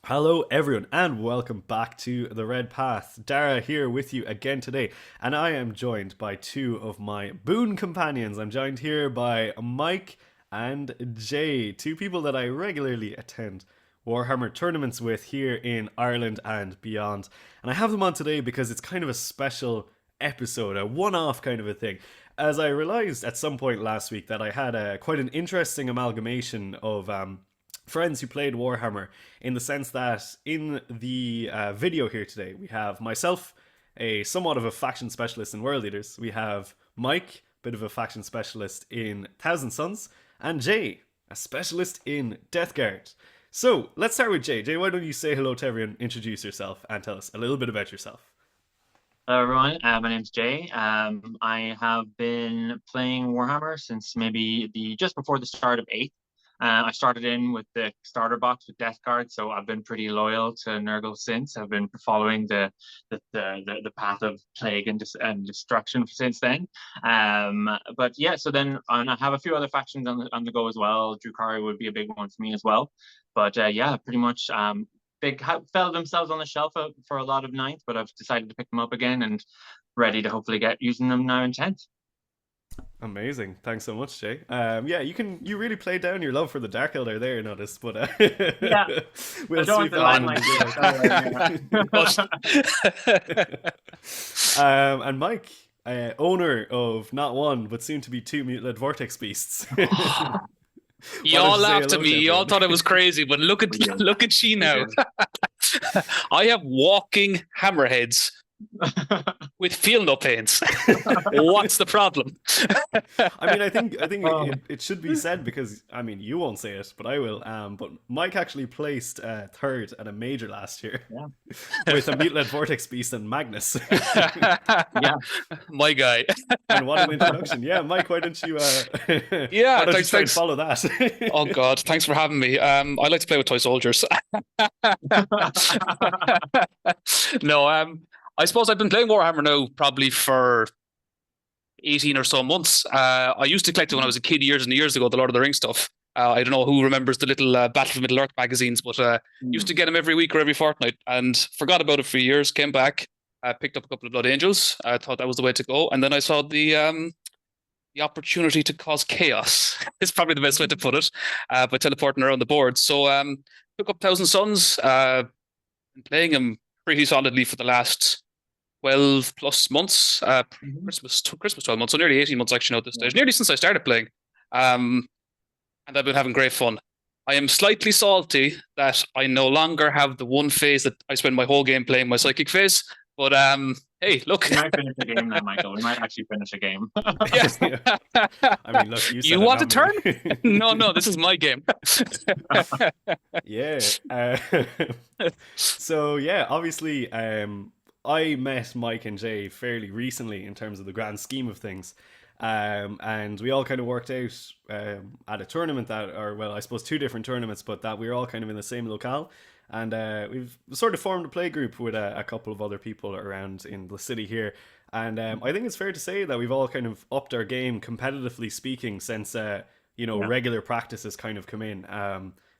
Hello, everyone, and welcome back to The Red Path. Dara here with you again today, and I am joined by two of my boon companions. I'm joined here by Mike and Jay, two people that I regularly attend Warhammer tournaments with here in Ireland and beyond. And I have them on today because it's kind of a special episode, a one off kind of a thing. As I realised at some point last week that I had quite an interesting amalgamation of friends who played Warhammer, in the sense that in the video here today, we have myself, a somewhat of a faction specialist in World Eaters. We have Mike, bit of a faction specialist in Thousand Sons, and Jay, a specialist in Death Guard. So let's start with Jay. Jay, why don't you say hello to everyone, introduce yourself, and tell us a little bit about yourself? Hello everyone, my name's Jay. I have been playing Warhammer since maybe the just before the start of 8th. I started in with the starter box with Death Guard, so I've been pretty loyal to Nurgle since. I've been following the path of plague and destruction since then. But yeah, so then and I have a few other factions on the go as well. Drukhari would be a big one for me as well. But yeah, pretty much they fell themselves on the shelf for a lot of ninth, but I've decided to pick them up again and ready to hopefully get using them now in 10th. Amazing. Thanks so much, Jay. Yeah, you really played down your love for the Dark Elder there, I noticed, but Yeah, I we'll don't want sweep the that limelight. And Mike, owner of not one, but soon to be two Mutalith Vortex Beasts. Why don't Y'all you say laughed hello at to me. Y'all everyone? thought I was crazy, but look at We did. look at she We now. did. I have walking hammerheads with feel no pains. What's the problem? I mean, I think Oh. it should be said because I mean you won't say it, but I will. But Mike actually placed third at a major last year Yeah. with a Mutalith Vortex Beast and Magnus. Yeah. My guy. And what an introduction! Yeah, Mike, why don't you why Yeah, don't you thanks, try and thanks. follow that? Oh God, thanks for having me. I like to play with toy soldiers. No, I suppose I've been playing Warhammer now probably for 18 or so months. I used to collect it when I was a kid years and years ago, the Lord of the Rings stuff. I don't know who remembers the little Battle for Middle Earth magazines, but used to get them every week or every fortnight and forgot about it for years, came back, picked up a couple of Blood Angels. I thought that was the way to go. And then I saw the opportunity to cause chaos. Is probably the best way to put it, by teleporting around the board. So took up Thousand Sons, been playing them pretty solidly for the last 12 plus months. Mhm. Christmas 12 months, so nearly 18 months actually now at this Yeah. stage. Nearly since I started playing. Um, and I've been having great fun. I am slightly salty that I no longer have the one phase that I spend my whole game playing, my psychic phase. But hey, look. We might finish the game now, Michael. We might actually finish the game. Yeah. I mean, look, you said You it, want not a turn? me. No, no, this is my game. Yeah. So yeah, obviously, I met Mike and Jay fairly recently in terms of the grand scheme of things. And we all kind of worked out at a tournament that, or well, I suppose two different tournaments, but that we were all kind of in the same locale. And we've sort of formed a play group with a couple of other people around in the city here. And I think it's fair to say that we've all kind of upped our game, competitively speaking, since Yeah. regular practice has kind of come in.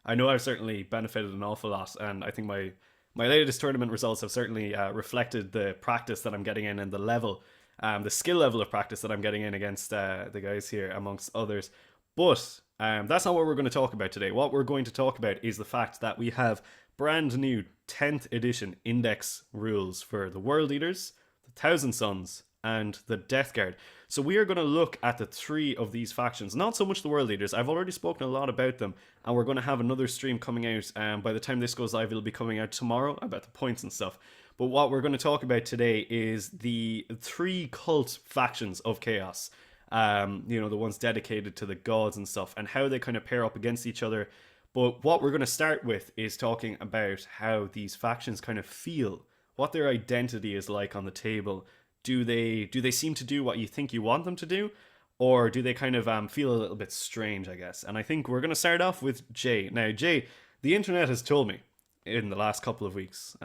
I know I've certainly benefited an awful lot, and I think my latest tournament results have certainly reflected the practice that I'm getting in and the skill level of practice that I'm getting in against the guys here, amongst others. But that's not what we're going to talk about today. What we're going to talk about is the fact that we have brand new 10th edition index rules for the World Eaters, the Thousand Sons, and the Death Guard. So we are going to look at the three of these factions, not so much the World Eaters. I've already spoken a lot about them, and we're going to have another stream coming out. By the time this goes live, it'll be coming out tomorrow about the points and stuff. But what we're going to talk about today is the three cult factions of Chaos. The ones dedicated to the gods and stuff, and how they kind of pair up against each other. But what we're going to start with is talking about how these factions kind of feel, what their identity is like on the table. Do they seem to do what you think you want them to do, or do they kind of feel a little bit strange? I guess. And I think we're going to start off with Jay. Now, Jay, the internet has told me in the last couple of weeks,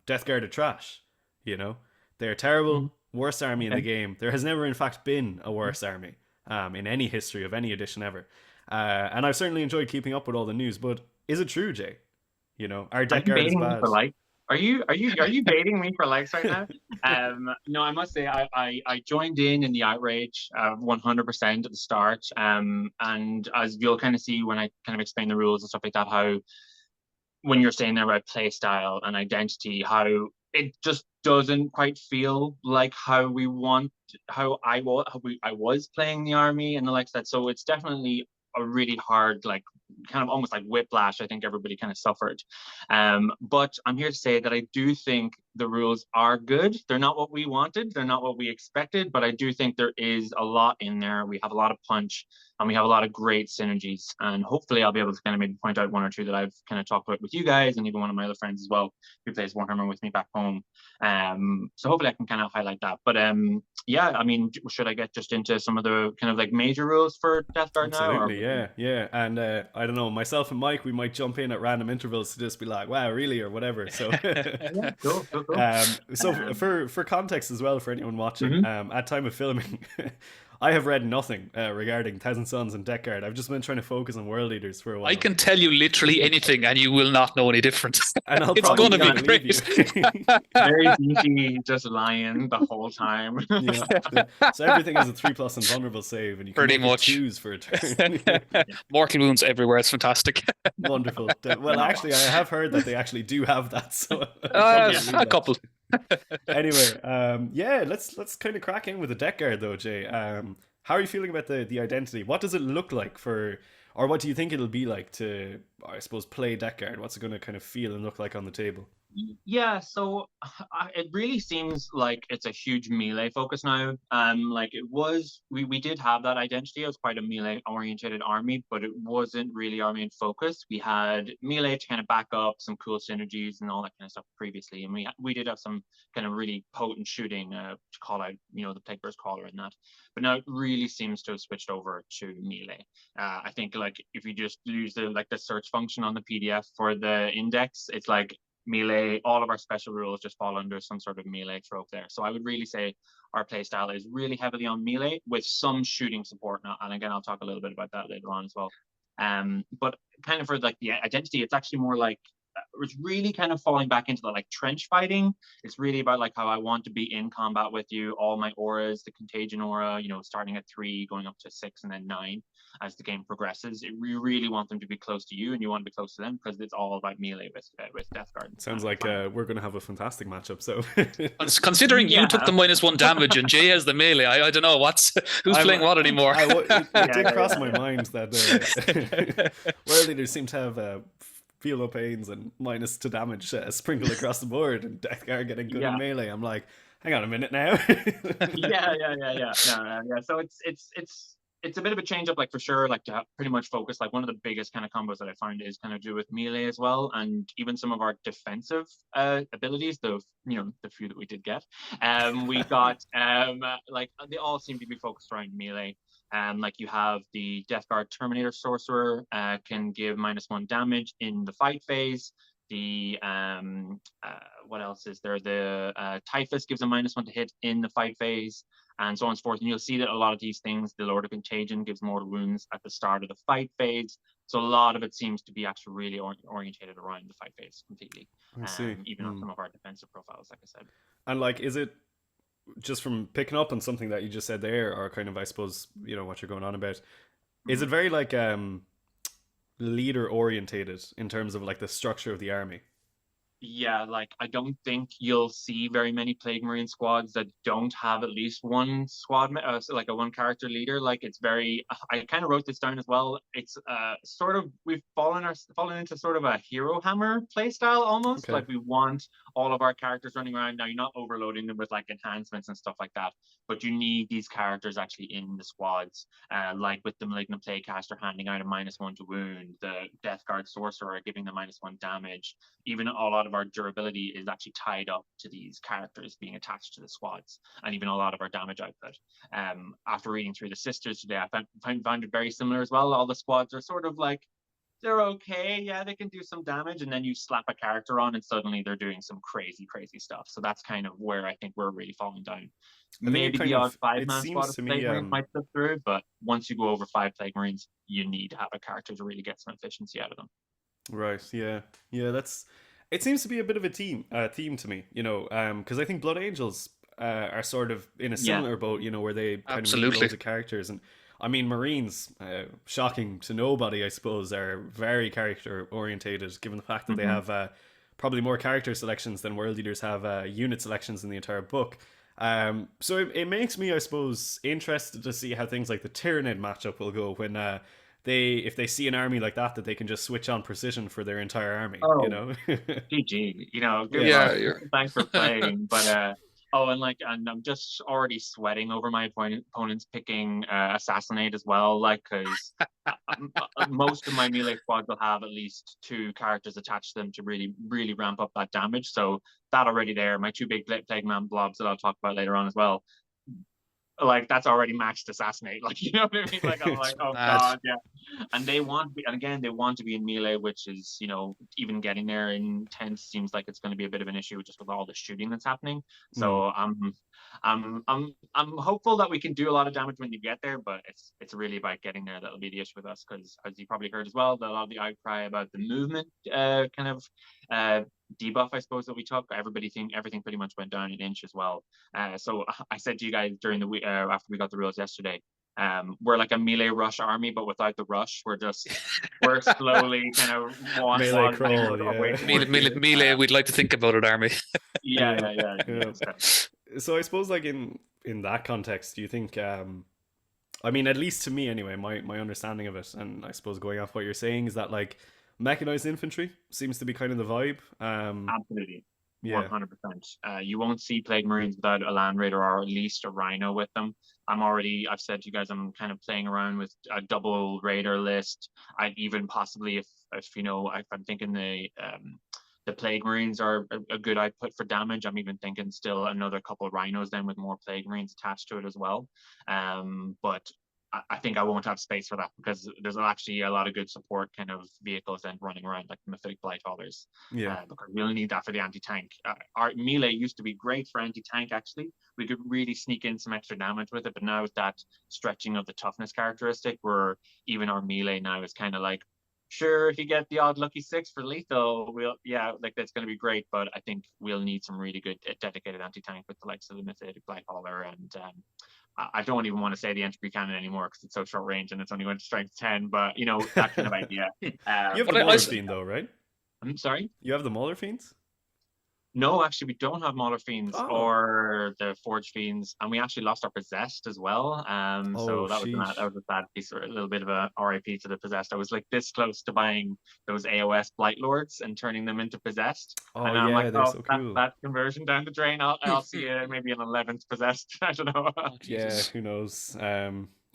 Death Guard are trash. They're terrible, Mhm. worst army in the Okay. game. There has never, in fact, been a worse army in any history of any edition ever. And I've certainly enjoyed keeping up with all the news. But is it true, Jay? You know, our Are deck you guard is baiting me bad. for likes? Are you baiting me for likes right now? No, I must say I joined in the outrage 100% at the start. And as you'll kind of see when I kind of explain the rules and stuff like that, how when you're saying there about play style and identity, how it just doesn't quite feel like how we want, I was playing the army and the likes of that. So it's definitely a really hard, like kind of almost like whiplash. I think everybody kind of suffered. But I'm here to say that I do think the rules are good. They're not what we wanted. They're not what we expected, but I do think there is a lot in there. We have a lot of punch and we have a lot of great synergies. And hopefully I'll be able to kind of maybe point out one or two that I've kind of talked about with you guys and even one of my other friends as well who plays Warhammer with me back home. So hopefully I can kind of highlight that. But yeah, I mean, should I get just into some of the kind of like major rules for Death Guard now? Absolutely, yeah. And I don't know, myself and Mike, we might jump in at random intervals to just be like, "Wow, really?" or whatever. So, Yeah, cool. So for context as well, for anyone watching, Mhm. at time of filming, I have read nothing regarding Thousand Sons and Deck Guard. I've just been trying to focus on World Eaters for a while. I can tell you literally anything, and you will not know any difference. And I'll It's probably going to be believe great. you. Very easy, just lying the whole time. Yeah. So everything is a 3+ and vulnerable save, and you can Pretty make it much. 2s for a turn. Mortal wounds everywhere. It's fantastic. Wonderful. Well, actually, I have heard that they actually do have that. So A couple. Anyway, yeah, let's kind of crack in with the deck guard though, Jay. How are you feeling about the identity? What does it look like for, or what do you think it'll be like to, I suppose, play deck guard? What's it going to kind of feel and look like on the table? Yeah, so it really seems like it's a huge melee focus now. Like it was, we did have that identity. It was quite a melee oriented army, but it wasn't really our main focus. We had melee to kind of back up some cool synergies and all that kind of stuff previously, and we did have some kind of really potent shooting to call out, the Plague Burst Caller and that. But now it really seems to have switched over to melee. I think like if you just use the search function on the PDF for the index, it's like melee, all of our special rules just fall under some sort of melee trope there. So I would really say our playstyle is really heavily on melee with some shooting support now. And again, I'll talk a little bit about that later on as well. But kind of for like the identity, it's actually more like it's really kind of falling back into the like trench fighting. It's really about like how I want to be in combat with you. All my auras, the contagion aura, starting at 3, going up to 6, and then 9 as the game progresses. You really want them to be close to you, and you want to be close to them because it's all about melee with Death Guard. Sounds like we're going to have a fantastic matchup. So, considering you took the -1 damage and Jay has the melee, I don't know who's playing what anymore. It did cross my mind that World Eaters seem to have feel no pains and -2 damage sprinkled across the board, and Death Guard getting good in melee. I'm like, hang on a minute now. Yeah. No. So it's a bit of a change up, like for sure, like to pretty much focus. Like one of the biggest kind of combos that I found is kind of do with melee as well, and even some of our defensive abilities, the few that we did get, we got like they all seem to be focused around melee. Like you have the Death Guard Terminator Sorcerer can give -1 damage in the fight phase. The what else is there? The Typhus gives a -1 to hit in the fight phase, and so on and so forth. And you'll see that a lot of these things, the Lord of Contagion gives mortal wounds at the start of the fight phase. So a lot of it seems to be actually really orientated around the fight phase completely. I see. Even on some of our defensive profiles, like I said. And like, is it just from picking up on something that you just said there, or kind of, I suppose, what you're going on about? Is it very like leader orientated in terms of like the structure of the army? Yeah, like I don't think you'll see very many Plague Marine squads that don't have at least one squad, like a one character leader. Like it's very, I kind of wrote this down as well. It's sort of, we've fallen into sort of a hero hammer play style almost. Okay. Like we want all of our characters running around. Now you're not overloading them with like enhancements and stuff like that, but you need these characters actually in the squads. Like with the Malignant Playcaster handing out a -1 to wound, the Death Guard Sorcerer giving the -1 damage. Even a lot of our durability is actually tied up to these characters being attached to the squads, and even a lot of our damage output. After reading through the sisters today, I found it very similar as well. All the squads are sort of like, they're okay, yeah, they can do some damage, and then you slap a character on and suddenly they're doing some crazy stuff. So that's kind of where I think we're really falling down. Maybe the odd 5-man squad of Plague Marines might slip through, but once you go over 5 Plague Marines, you need to have a character to really get some efficiency out of them. Right. Yeah. Yeah. That's. It seems to be a bit of a theme to me. Because I think Blood Angels are sort of in a Yeah. similar boat. Where they kind of meet Absolutely. loads of characters, and I mean Marines, shocking to nobody, I suppose, are very character orientated. Given the fact that they Hmm. have probably more character selections than World Eaters have unit selections in the entire book. So it makes me, I suppose, interested to see how things like the Tyranid matchup will go when if they see an army like that they can just switch on precision for their entire army. Oh, GG, good Yeah. luck. Yeah, you're. Thanks for playing. But oh, and I'm just already sweating over my opponents picking Assassinate as well, like, because most of my melee squads will have at least two characters attached to them to really, really ramp up that damage. So that already there, my two big Plague Man blobs that I'll talk about later on as well, like that's already maxed assassinate, like, you know what I mean, like I'm It's like, oh mad. god, yeah. And they want to be, and again, they want to be in melee, which is, even getting there in 10 seems like it's going to be a bit of an issue just with all the shooting that's happening. Hmm. So I'm hopeful that we can do a lot of damage when you get there, but it's really about getting there that'll be the issue with us, because as you probably heard as well, that a lot of the outcry about the movement kind of uh debuff, I suppose, that we took, everything pretty much went down an inch as well. So I said to you guys during the week, after we got the rules yesterday, we're like a melee rush army, but without the rush. We're slowly kind of Melee waddling crawl, our way yeah. towards you. Melee, we'd like to think about it, Army. Yeah, Yeah. yeah, yeah, Yeah. yeah. So I suppose, like, in that context, do you think I mean, at least to me anyway, my understanding of it, and I suppose going off what you're saying, is that like mechanized infantry seems to be kind of the vibe. Absolutely. Yeah. 100%. You won't see Plague Marines without a Land Raider or at least a Rhino with them. I've said to you guys, I'm kind of playing around with a double Raider list. I'd even possibly, if I'm thinking the Plague Marines are a good output for damage, I'm even thinking still another couple of Rhinos then with more Plague Marines attached to it as well. But I think I won't have space for that, because there's actually a lot of good support kind of vehicles then running around, like the Mythic Blight Haulers, Yeah. because we'll need that for the anti-tank. Our melee used to be great for anti-tank, actually. We could really sneak in some extra damage with it, but now with that stretching of the toughness characteristic, where even our melee now is kind of like, sure, if you get the odd lucky six for lethal, like that's going to be great, but I think we'll need some really good dedicated anti-tank with the likes of the Mythic Blight Hauler, and I don't even want to say the entropy cannon anymore because it's so short range and it's only going to strength 10, but that kind of idea. You have the But Mauler Because Fiend though, right? I'm sorry. You have the Mauler Fiends? No, actually, we don't have Mauler Fiends Oh. or the Forge Fiends, and we actually lost our Possessed as well. Oh, So that sheesh. was a sad piece, or a little bit of a RIP to the Possessed. I was like this close to buying those AOS Blight Lords and turning them into Possessed, Oh and I'm like, yeah, they're oh, so that's cool. that conversion down the drain. I'll see you maybe an 11th Possessed. I don't know. oh, Yeah, Jesus. who knows?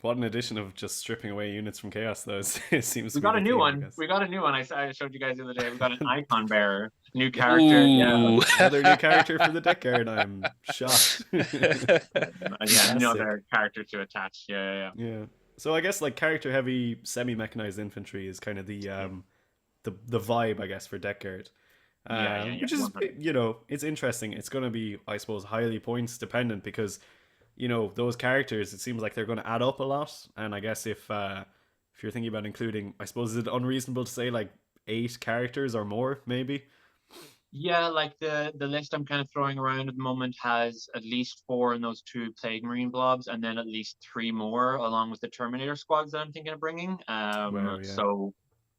What an addition of just stripping away units from chaos, though. It seems We to be got a the new theme, I one. guess. We got a new one. I showed you guys the other day. We got an Icon Bearer, new character. Yeah, Ooh. Another new character for the deck guard. I'm shocked. yeah, Fantastic. another character to attach. Yeah. Yeah. So I guess like character heavy semi mechanized infantry is kind of Yeah. the vibe, I guess, for deck guard. Yeah. Which is 100. it's interesting. It's going to be, I suppose, highly points dependent because those characters, it seems like they're going to add up a lot. And I guess if you're thinking about including, I suppose, is it unreasonable to say like 8 characters or more, maybe? Yeah, like the list I'm kind of throwing around at the moment has at least 4 in those 2 Plague Marine blobs, and then at least 3 more along with the Terminator squads that I'm thinking of bringing. Wow, yeah. So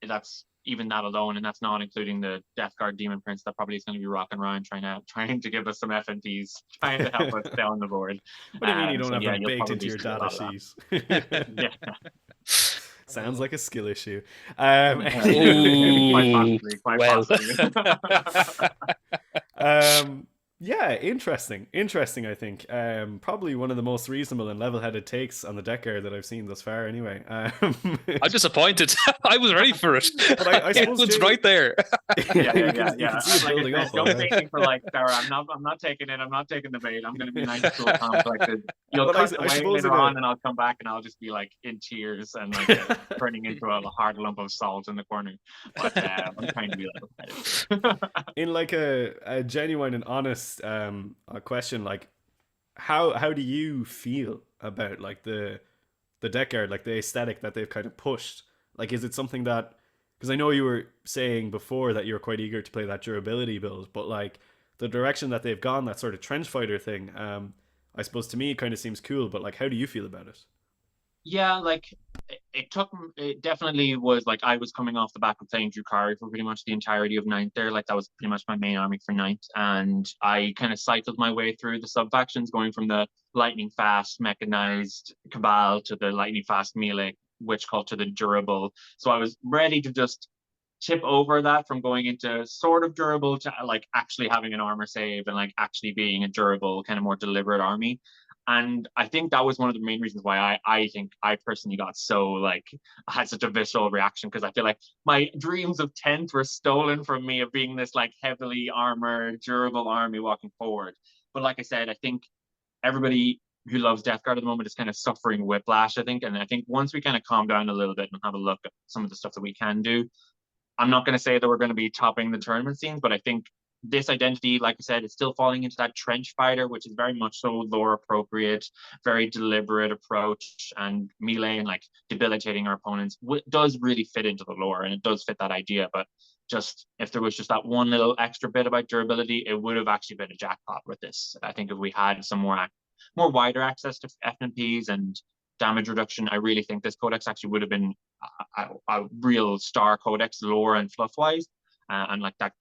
that's even that alone, and that's not including the Death Guard Demon Prince that probably is going to be rocking around trying to give us some FNTs, trying to help us stay on the board. What do you mean you don't So have yeah, them you'll baked into probably your see a data lot of that. sheet? Yeah. Sounds like a skill issue. Quite Ooh. possibly, quite Well. possibly. Yeah, interesting. I think probably one of the most reasonable and level-headed takes on the deck guard that I've seen thus far. Anyway, I'm disappointed. I was ready for it. but I It suppose was Jay, right there. you can see it Like I building said, up don't already. take me for like Dara. I'm not taking it. I'm not taking the bait. I'm going to be nice, cool, calm, collected. You'll But cut I away suppose later in on, and I'll come back, and I'll just be like in tears and like turning into a hard lump of salt in the corner. But I'm trying to be level-headed. in like a genuine and honest a question, like how do you feel about like the deck guard, like the aesthetic that they've kind of pushed? Like, is it something that, because I know you were saying before that you were quite eager to play that durability build, but like the direction that they've gone, that sort of trench fighter thing, I suppose to me it kind of seems cool. But like, how do you feel about it? Yeah, like it definitely was like I was coming off the back of playing Drukhari for pretty much the entirety of ninth there. Like that was pretty much my main army for ninth. And I kind of cycled my way through the sub factions, going from the lightning fast mechanized cabal to the lightning fast melee witch cult to the durable. So I was ready to just tip over that from going into sort of durable to like actually having an armor save and like actually being a durable, kind of more deliberate army. And I think that was one of the main reasons why I think I personally got so like I had such a visceral reaction, because I feel like my dreams of 10th were stolen from me of being this like heavily armored, durable army walking forward. But like I said, I think everybody who loves Death Guard at the moment is kind of suffering whiplash, I think. And I think once we kind of calm down a little bit and have a look at some of the stuff that we can do, I'm not going to say that we're going to be topping the tournament scenes, but I think this identity, like I said, is still falling into that trench fighter, which is very much so lore appropriate, very deliberate approach, and melee and like debilitating our opponents does really fit into the lore, and it does fit that idea. But just if there was just that one little extra bit about durability, it would have actually been a jackpot with this. I think if we had some more wider access to FNPs and damage reduction, I really think this codex actually would have been a real star codex lore and fluff wise. And like that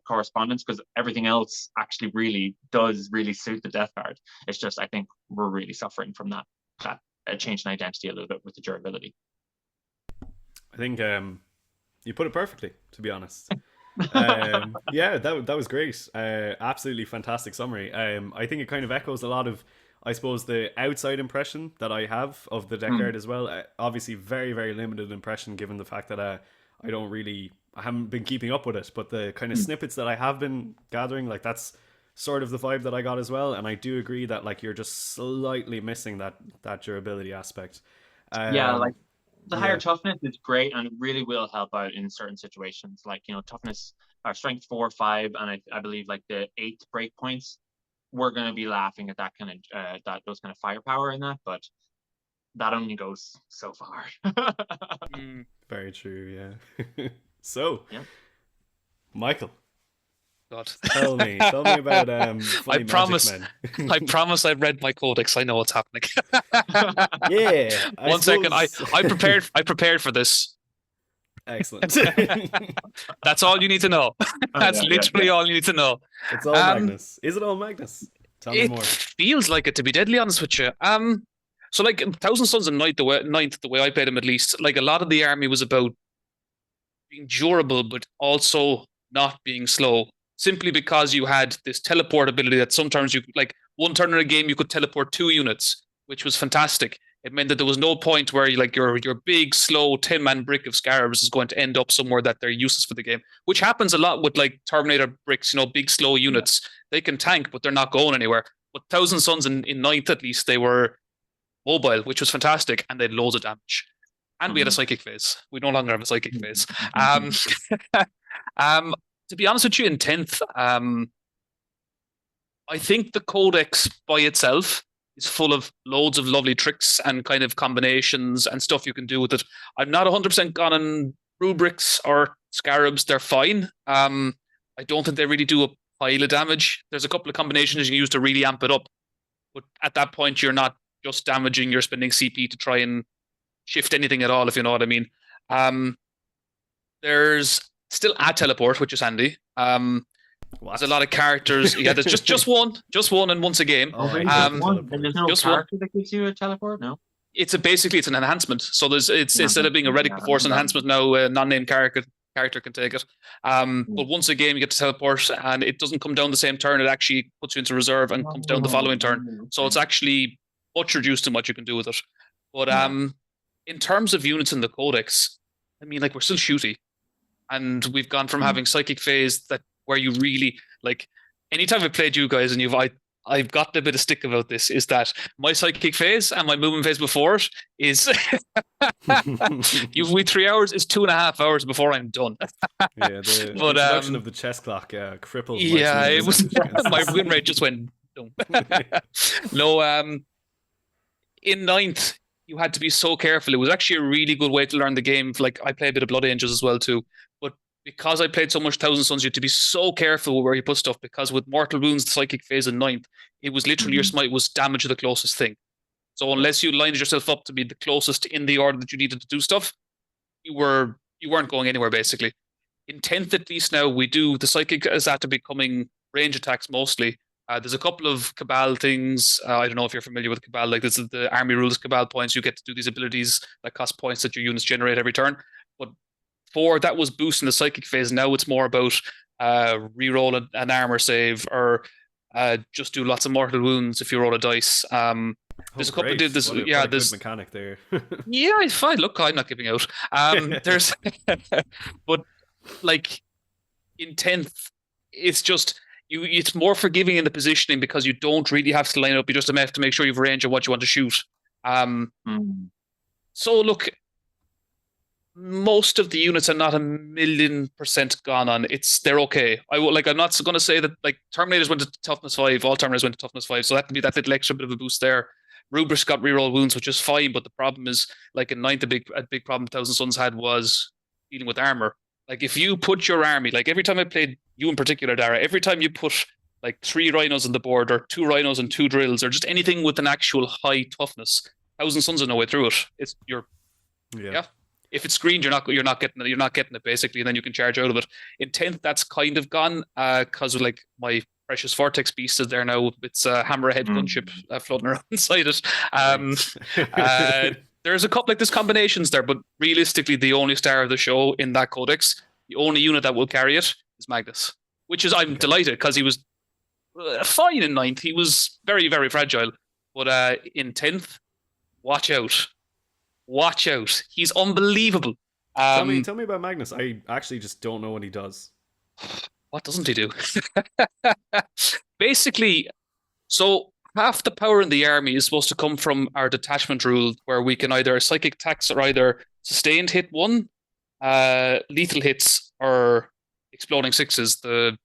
correspondence, because everything else actually really does really suit the Death Guard. It's just I think we're really suffering from that change in identity a little bit with the durability. I think you put it perfectly, to be honest. Yeah, that was great. Absolutely fantastic summary. I think it kind of echoes a lot of, I suppose, the outside impression that I have of the Death Guard as well. Obviously, very, very limited impression given the fact that I haven't been keeping up with it, but the kind of snippets that I have been gathering, like that's sort of the vibe that I got as well. And I do agree that like you're just slightly missing that durability aspect. Yeah, like the higher toughness is great and it really will help out in certain situations. Like, you know, toughness, our strength 4 or 5, and I believe like the 8th break points, we're going to be laughing at that kind of those kind of firepower in that, but that only goes so far. Very true, yeah. So, Michael, God. tell me about I promise. I promise I've read my codex. I know what's happening. Yeah. One second. I prepared for this. Excellent. That's all you need to know. That's literally all you need to know. It's all Magnus. Is it all Magnus? Tell me more. It feels like it, to be deadly honest with you. So like Thousand Sons and Ninth, the way I played him at least, like a lot of the army was about being durable, but also not being slow. Simply because you had this teleport ability that sometimes you like one turn in a game you could teleport 2 units, which was fantastic. It meant that there was no point where like your big slow 10-man brick of scarabs is going to end up somewhere that they're useless for the game, which happens a lot with like Terminator bricks. You know, big slow units, they can tank, but they're not going anywhere. But Thousand Sons in ninth, at least, they were mobile, which was fantastic, and they had loads of damage. And we had a psychic phase. We no longer have a psychic phase. To be honest with you, in 10th, I think the codex by itself is full of loads of lovely tricks and kind of combinations and stuff you can do with it. I'm not 100% gone on rubrics or scarabs. They're fine. I don't think they really do a pile of damage. There's a couple of combinations you can use to really amp it up. But at that point, you're not just damaging, you're spending CP to try and shift anything at all, if you know what I mean. There's still a teleport, which is handy. There's a lot of characters. Yeah, there's just one and once a game. There's no character that gives you a teleport, no? It's an enhancement. So instead of being a relic before, it's an enhancement now. A non-named character can take it. But once a game, you get to teleport, and it doesn't come down the same turn. It actually puts you into reserve and comes down the following turn. So it's actually much reduced in what you can do with it. But in terms of units in the codex, I mean, like we're still shooty, and we've gone from having psychic phase where you really like. Anytime I've played you guys, and I've gotten a bit of stick about this, is that my psychic phase and my movement phase before it is with 3 hours is 2.5 hours before I'm done. Yeah, the introduction of the chess clock crippled. Yeah, it was my win rate just went down. No, in ninth, you had to be so careful. It was actually a really good way to learn the game. Like I play a bit of Blood Angels as well too. because I played so much Thousand Suns, you had to be so careful where you put stuff, because with Mortal Wounds, the Psychic phase in ninth, it was literally your smite was damage to the closest thing. So unless you lined yourself up to be the closest in the order that you needed to do stuff, you weren't going anywhere basically. In 10th at least now, the Psychic is after becoming range attacks mostly. There's a couple of Cabal things. I don't know if you're familiar with Cabal. Like this is the army rules Cabal points. You get to do these abilities that cost points that your units generate every turn. But that was boosting the Psychic phase. Now it's more about reroll an armor save, or just do lots of mortal wounds if you roll a dice. There's a couple of there's what a good mechanic there. Yeah, it's fine. Look, I'm not giving out. There's but like in 10th, it's just it's more forgiving in the positioning because you don't really have to line up. You just have to make sure you've range of what you want to shoot. So look, most of the units are not 1,000,000% gone on. They're okay. I'm not going to say that like Terminators went to toughness 5, all Terminators went to toughness 5, so that could be that little extra bit of a boost there. Rubrics got reroll wounds, which is fine, but the problem is, like in 9th, a big problem Thousand Suns had was dealing with armor. Like if you put your army, like every time I played you in particular, Dara, every time you put like 3 rhinos on the board, or 2 rhinos and 2 drills, or just anything with an actual high toughness, Thousand Suns are no way through it. Yeah. If it's screened, you're not getting it basically, and then you can charge out of it. In 10th, that's kind of gone because of like my precious Vortex Beast is there now. It's a hammerhead gunship floating around inside it. There's a couple like there's combinations there, but realistically, the only star of the show in that codex, the only unit that will carry it is Magnus, which is I'm delighted because he was fine in 9th. He was very, very fragile, but in 10th, watch out. Watch out. He's unbelievable. Tell me about Magnus. I actually just don't know what he does. What doesn't he do? Basically, so half the power in the army is supposed to come from our detachment rule, where we can either psychic attacks or either sustained hit 1, lethal hits, or exploding 6s.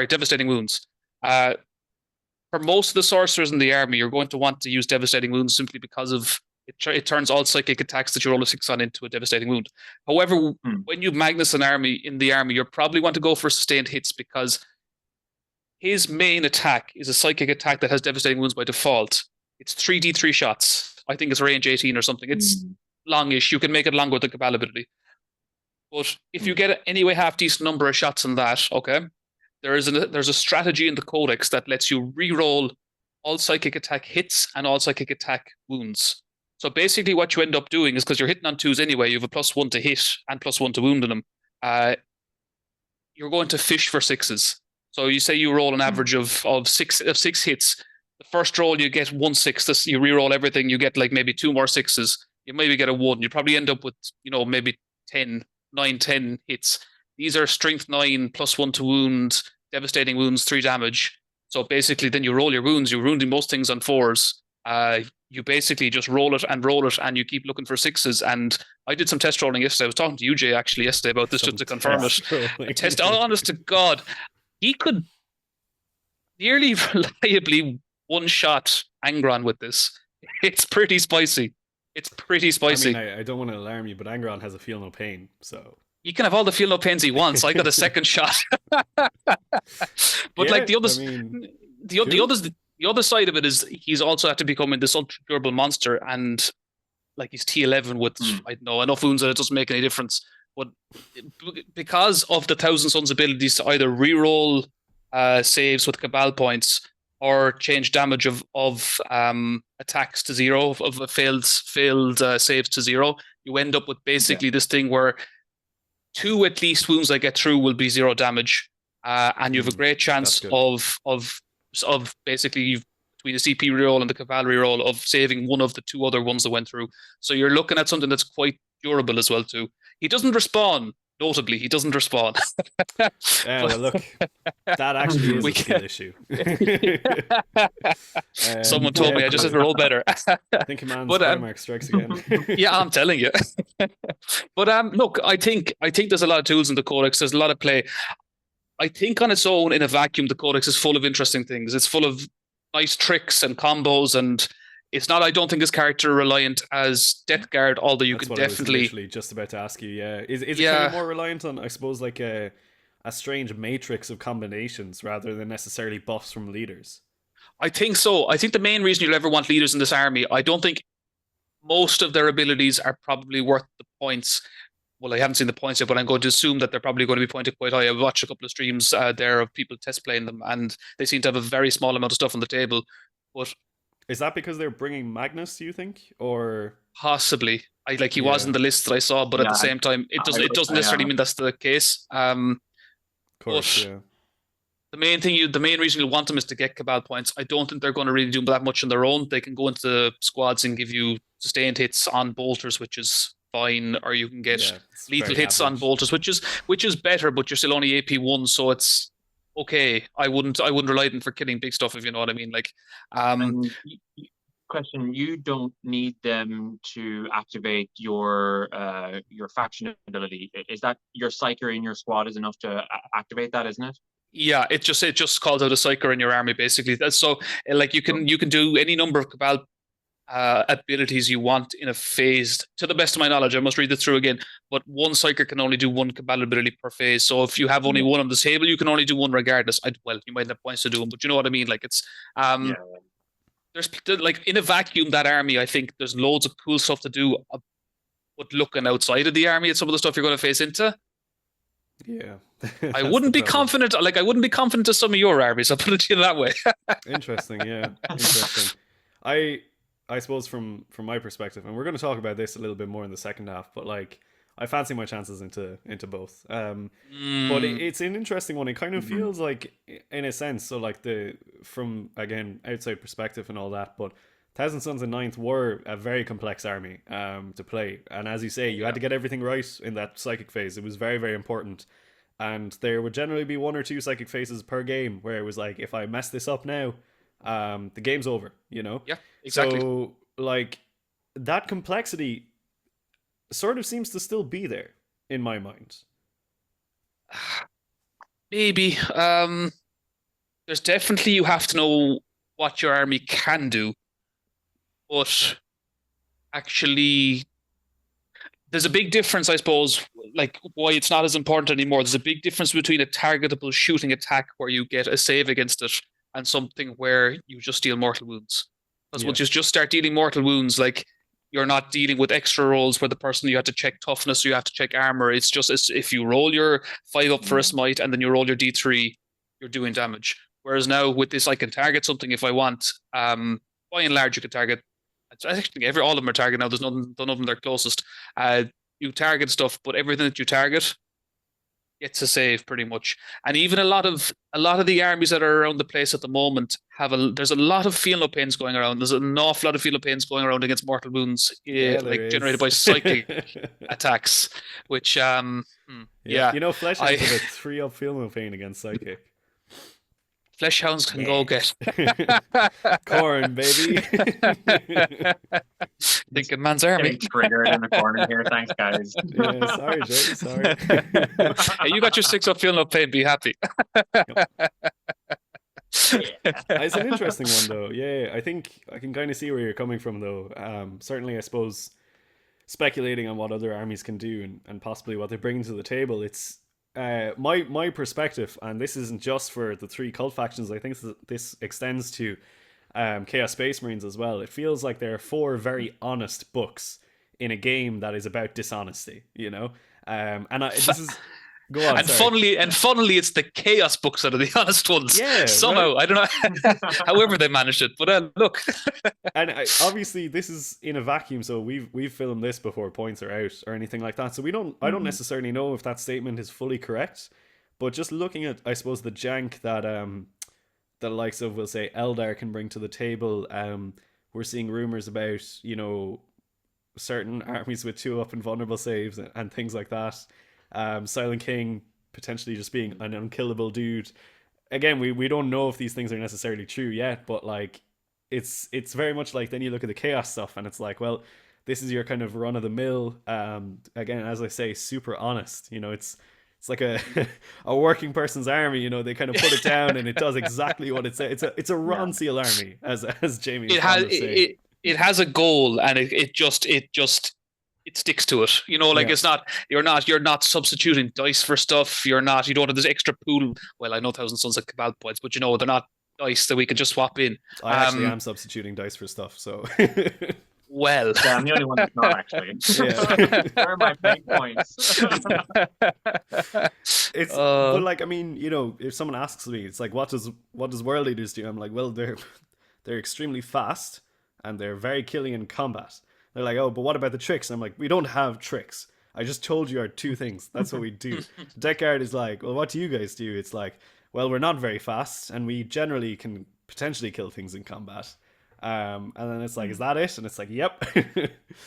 Devastating wounds. For most of the sorcerers in the army, you're going to want to use devastating wounds simply because of it turns all psychic attacks that you roll a 6 on into a devastating wound. However, when you Magnus in the army, you probably want to go for sustained hits because his main attack is a psychic attack that has devastating wounds by default. It's 3d3 shots. I think it's range 18 or something. It's longish. You can make it longer with the Cabal ability. But if you get anyway half decent number of shots on that, okay, there's a strategy in the codex that lets you re-roll all psychic attack hits and all psychic attack wounds. So basically what you end up doing is, because you're hitting on 2s anyway, you have a +1 to hit and +1 to wound in them. You're going to fish for 6s. So you say you roll an average of 6 hits. The first roll you get 1 6. You re-roll everything, you get like maybe 2 more 6s. You maybe get a 1. You probably end up with, maybe 10 hits. These are strength 9 +1 to wound, devastating wounds, 3 damage. So basically then you roll your wounds, you're wounding most things on 4s. You basically just roll it, and you keep looking for 6s. And I did some test rolling yesterday. I was talking to UJ actually yesterday about this just to confirm it. Honest to God, he could nearly reliably one-shot Angron with this. It's pretty spicy. I mean, I don't want to alarm you, but Angron has a feel no pain, so... He can have all the feel no pains he wants. I got a second shot. But yeah, like the others... I mean, the other side of it is he's also had to become this ultra durable monster, and like he's T11 with I don't know enough wounds that it doesn't make any difference. But because of the Thousand Suns abilities to either reroll saves with Cabal points or change damage of attacks to 0, of failed saves to 0, you end up with basically this thing where 2 at least wounds I get through will be 0 damage, and you have a great chance of basically between the CP reroll and the Cabal reroll of saving one of the 2 other ones that went through. So you're looking at something that's quite durable as well too. He doesn't respawn. Notably, he doesn't respawn. Yeah, well, look, that actually is a skill issue. Someone told me I just have to roll better. I think Command Mark strikes again. Yeah, I'm telling you. But look, I think there's a lot of tools in the codex. There's a lot of play. I think on its own, in a vacuum, the codex is full of interesting things. It's full of nice tricks and combos, and It's not, I don't think, as character reliant as Death Guard, although you That's can what I was definitely. literally just about to ask you. Yeah, is it kind Yeah, of more reliant on, I suppose, like a strange matrix of combinations rather than necessarily buffs from leaders? I think so. I think the main reason you'll ever want leaders in this army, I don't think most of their abilities are probably worth the points. Well, I haven't seen the points yet, but I'm going to assume that they're probably going to be pointed quite high. I've watched a couple of streams there of people test playing them, and they seem to have a very small amount of stuff on the table. But Is that because they're bringing Magnus? Do you think, or possibly, he was yeah, in the list that I saw, but at Yeah, the same time, it doesn't necessarily mean that's the case. of course, But yeah, the main reason you'll want them is to get cabal points. I don't think they're going to really do that much on their own. They can go into squads and give you sustained hits on bolters, which is fine, or you can get yeah, it's lethal very hits on average. bolters, which is better, but you're still only AP1, so it's okay. I wouldn't rely on them for killing big stuff, if you know what I mean. Um, And question, you don't need them to activate your faction ability. Is that your psyker in your squad is enough to activate that, isn't it? yeah, it just calls out a psyker in your army basically. So like Cool. you can do any number of cabal abilities you want in a phase. To the best of my knowledge, I must read this through again. But one psyker can only do one cabal ability per phase. So if you have only Yeah. one on the table, you can only do one regardless. Well, you might have points to do them, but you know what I mean. Like it's Yeah. there's like in a vacuum that army. I think there's loads of cool stuff to do. But looking outside of the army at some of the stuff you're going to face into, Yeah, I that's the wouldn't be problem. confident. Like I wouldn't be confident to some of your armies. I'll put it to you that way. Interesting, yeah, interesting. I I suppose from my perspective, and we're going to talk about this a little bit more in the second half, but like I fancy my chances into both. But Mm, it's an interesting one. It kind of Mhm. feels like, in a sense, so like the from again outside perspective and all that. But Thousand Sons and Ninth were a very complex army to play, and as you say, you had Yeah. to get everything right in that psychic phase. It was very very important, and there would generally be one or two psychic phases per game where it was like, if I mess this up now, the game's over. You know, yeah, exactly. so like that complexity sort of seems to still be there in my mind. Maybe. There's definitely you have to know what your army can do, but actually, there's a big difference, I suppose. Like why it's not as important anymore. There's a big difference between a targetable shooting attack where you get a save against it and something where you just deal mortal wounds. Because Yeah. once you just start dealing mortal wounds, like you're not dealing with extra rolls where the person you have to check toughness, or you have to check armor. It's just if you roll your 5 up for a smite and then you roll your D3, you're doing damage. Whereas now with this, I can target something if I want. By and large, you can target. I think all of them are target now. There's none of them they're closest. Uh, you target stuff, but everything that you target gets a save pretty much. And even a lot of the armies that are around the place at the moment there's a lot of feel no pains going around. There's an awful lot of feel no pains going around against mortal wounds, Yeah, there like generated is. by psychic attacks. Which Yeah, yeah, you know, Flesh I Hounds have a 3 up Feel No Pain against Psychic. flesh hounds can go Yeah. get. Corn, baby. Thinking man's army. Getting triggered in the corner here. Thanks, guys. Yeah, sorry, Jay, sorry. Hey, you got your 6 up feel no pain. Be happy. Yeah. It's an interesting one, though. Yeah, I think I can kind of see where you're coming from, though. Certainly, I suppose, speculating on what other armies can do and possibly what they're bringing to the table, it's my perspective, and this isn't just for the 3 cult factions. I think this extends to Chaos Space Marines as well. It feels like there are 4 very honest books in a game that is about dishonesty, you know? This is. Go on, And sorry. funnily, it's the chaos books that are the honest ones. Yeah, Somehow, right. I don't know. However, they managed it, but look, And obviously, this is in a vacuum, so we've filmed this before points are out or anything like that. So I don't Mhm. necessarily know if that statement is fully correct. But just looking at, I suppose, the jank that the likes of, we'll say, Eldar can bring to the table, we're seeing rumors about, you know, certain armies with 2 up and vulnerable saves and things like that. Silent King potentially just being an unkillable dude. Again, we don't know if these things are necessarily true yet, but like it's very much like, then you look at the chaos stuff and it's like, well, this is your kind of run of the mill. Again, as I say, super honest. You know, it's like a a working person's army. You know, they kind of put it down and it does exactly what it says. It's a Yeah. Ron Seal army, as Jamie is it fond has of saying. it has a goal, and it sticks to it. Like it's not you're not substituting dice for stuff. You don't have this extra pool. Well, I know Thousand Sons have cabal points, but they're not dice that we can just swap in. I actually am substituting dice for stuff, so. Well, yeah, I'm the only one that's not actually. Yeah. Where are my bank points? It's but like, I mean, if someone asks me, it's like, what does World Eaters do? I'm like, well, they're extremely fast and they're very killing in combat. They're like, oh, but what about the tricks? And I'm like, we don't have tricks. I just told you our two things. That's what we do. Deck Guard is like, well, what do you guys do? It's like, well, we're not very fast and we generally can potentially kill things in combat. And then it's like, is that it? And it's like, yep.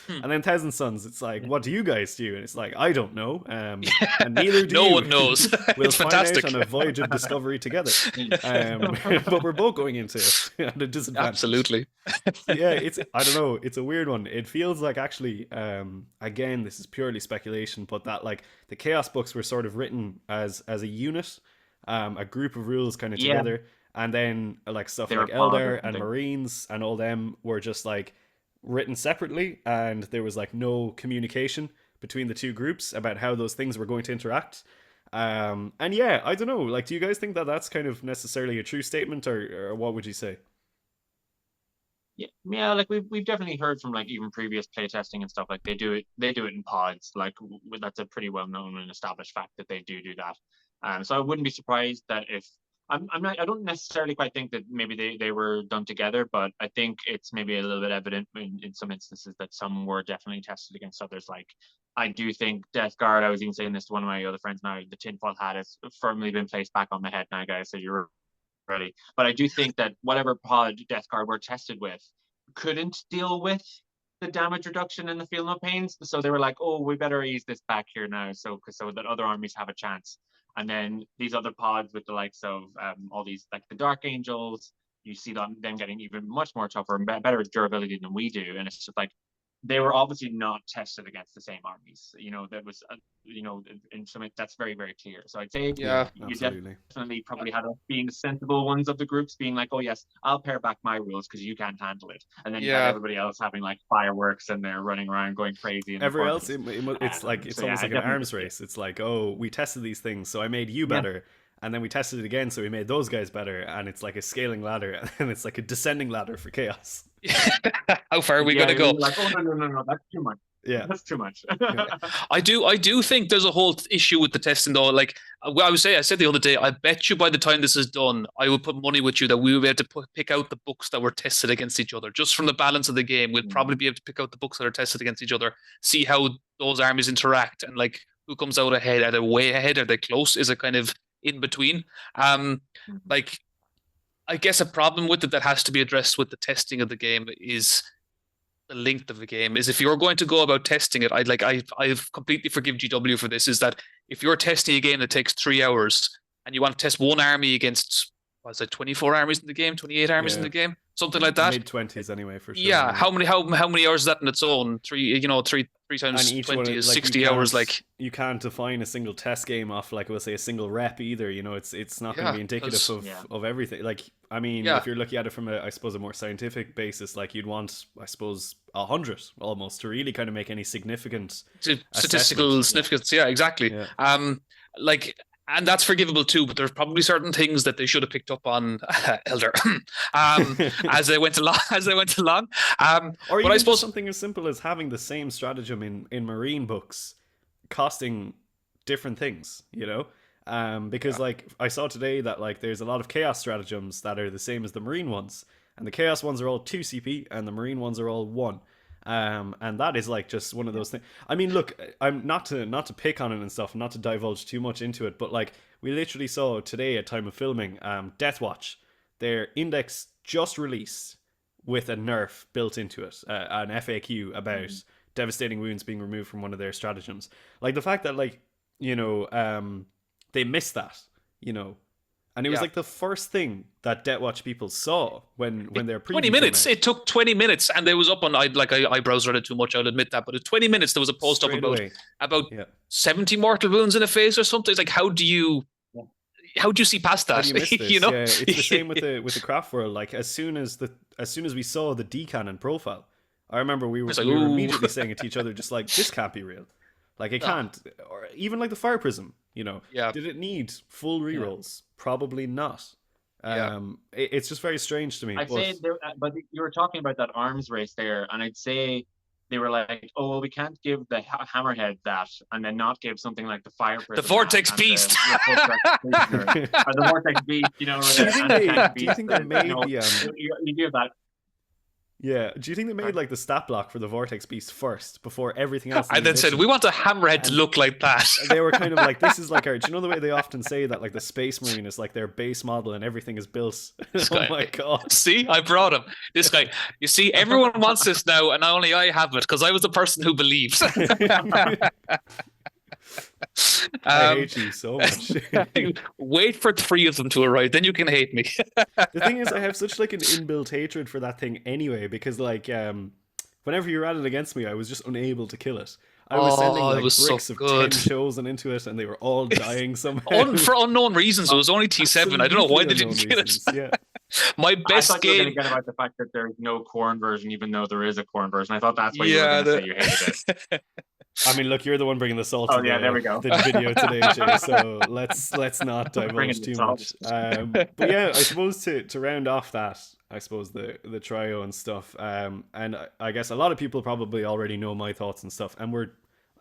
And then Thousand Sons, it's like, what do you guys do? And it's like, I don't know. And neither do no you. one knows. We'll it's find fantastic. out on a voyage of discovery together. But we're both going into it at a disadvantage. Absolutely. Yeah, I don't know. It's a weird one. It feels like actually, again, this is purely speculation, but that like the Chaos books were sort of written as a unit, a group of rules kind of together. And then like stuff like Eldar and Marines and all them were just like written separately, and there was like no communication between the two groups about how those things were going to interact. And yeah, I don't know. Like, do you guys think that that's kind of necessarily a true statement, or what would you say? Yeah, like we've definitely heard from like even previous playtesting and stuff, like they do it in pods. Like that's a pretty well known and established fact that they do that. So I wouldn't be surprised that if I don't necessarily quite think that maybe they were done together, but I think it's maybe a little bit evident in some instances that some were definitely tested against others. Like I do think Death Guard, I was even saying this to one of my other friends now, the tinfoil hat has firmly been placed back on the head now, guys, so you're ready. But I do think that whatever pod Death Guard were tested with couldn't deal with the damage reduction and the feel no pains. So they were like, oh, we better ease this back here now so that other armies have a chance. And then these other pods with the likes of all these, like the Dark Angels, you see them getting even much more tougher and better durability than we do. And it's just like, they were obviously not tested against the same armies. That was, in some, that's very, very clear. So I'd say you definitely probably had us being the sensible ones of the groups being like, oh yes, I'll pare back my rules because you can't handle it. And then you have everybody else having like fireworks and they're running around going crazy. Everyone else, it's like, it's almost like an arms race. It's like, oh, we tested these things, so I made you better. And then we tested it again, so we made those guys better. And it's like a scaling ladder, and it's like a descending ladder for chaos. How far are we going to go? Like, oh, no, that's too much. Yeah, that's too much. I do think there's a whole issue with the testing, though. Like I said the other day, I bet you by the time this is done, I would put money with you that we will be able to pick out the books that were tested against each other. Just from the balance of the game, we'll probably be able to pick out the books that are tested against each other, see how those armies interact, and like who comes out ahead. Are they way ahead? Are they close? Is it kind of in between? Like, I guess a problem with it that has to be addressed with the testing of the game is the length of the game. Is if you're going to go about testing it, I've completely forgive GW for this, is that if you're testing a game that takes 3 hours and you want to test one army against, was it 24 armies in the game, 28 armies in the game, something like that, mid-20s anyway, for sure. Yeah, how many hours is that in its own? Three times 20 is 60 hours. Like, you can't define a single test game off, like, we'll say, a single rep either. It's not going to be indicative of everything. Like, I mean, if you're looking at it from a more scientific basis, like, you'd want, I suppose, 100 almost to really kind of make any significant statistical significance. Yeah, exactly. Like, and that's forgivable too, but there's probably certain things that they should have picked up on Elder as they went along. Or even I suppose something as simple as having the same stratagem in Marine books costing different things, because like I saw today that like there's a lot of Chaos stratagems that are the same as the Marine ones, and the Chaos ones are all 2 CP and the Marine ones are all 1. And that is like just one of those things. I mean, look, I'm not to pick on it and stuff, not to divulge too much into it, but like we literally saw today at time of filming, Death Watch, their index just released with a nerf built into it, an FAQ about devastating wounds being removed from one of their stratagems. Like the fact that like they missed that, and it was like the first thing that Death Watch people saw when they're 20 minutes. It took 20 minutes, and they was up on. I browse Reddit too much. I'll admit that, but in 20 minutes there was a post up about 70 mortal wounds in a phase or something. It's like, how do you? How'd you see past How that? do you miss this? You know, Yeah, it's the same with the craft world. Like as soon as we saw the D-cannon profile, I remember we were It's like, we were ooh. immediately saying it to each other, just like this can't be real. Like it No. can't. Or even like the fire prism. You know, Yeah. did it need full rerolls? Probably not. Yeah. It's just very strange to me. I'd but say, but you were talking about that arms race there, and I'd say they were like, oh, well, we can't give the hammerhead that, and then not give something like the fire prism. The Vortex that, Beast. Or the Vortex Beast, you know. do you think they made the you give that. Yeah, do you think they made like the stat block for the Vortex Beast first before everything else? And then said, we want a hammerhead to look like that. They were kind of like, this is like our. Do you know the way they often say that like the Space Marine is like their base model and everything is built? Oh my god! See, I brought him. This guy. You see, everyone wants this now, and only I have it because I was the person who believes. I hate you so much. Wait for 3 of them to arrive, then you can hate me. The thing is, I have such like an inbuilt hatred for that thing anyway, because like whenever you ran it against me, I was just unable to kill it. I was sending like bricks of 10 chosen into it, and they were all dying somehow. For unknown reasons. It was only T7. I don't know why they didn't kill it. Yeah. My best I thought game. you were going to get about the fact that there's no Khorne version, even though there is a Khorne version. I thought that's why you were going to say you hated it. I mean, look, you're the one bringing the salt to there we go. the video today, Jay, so let's not divulge too much. But yeah, I suppose to round off that, I suppose the trio and stuff, and I guess a lot of people probably already know my thoughts and stuff, and we're,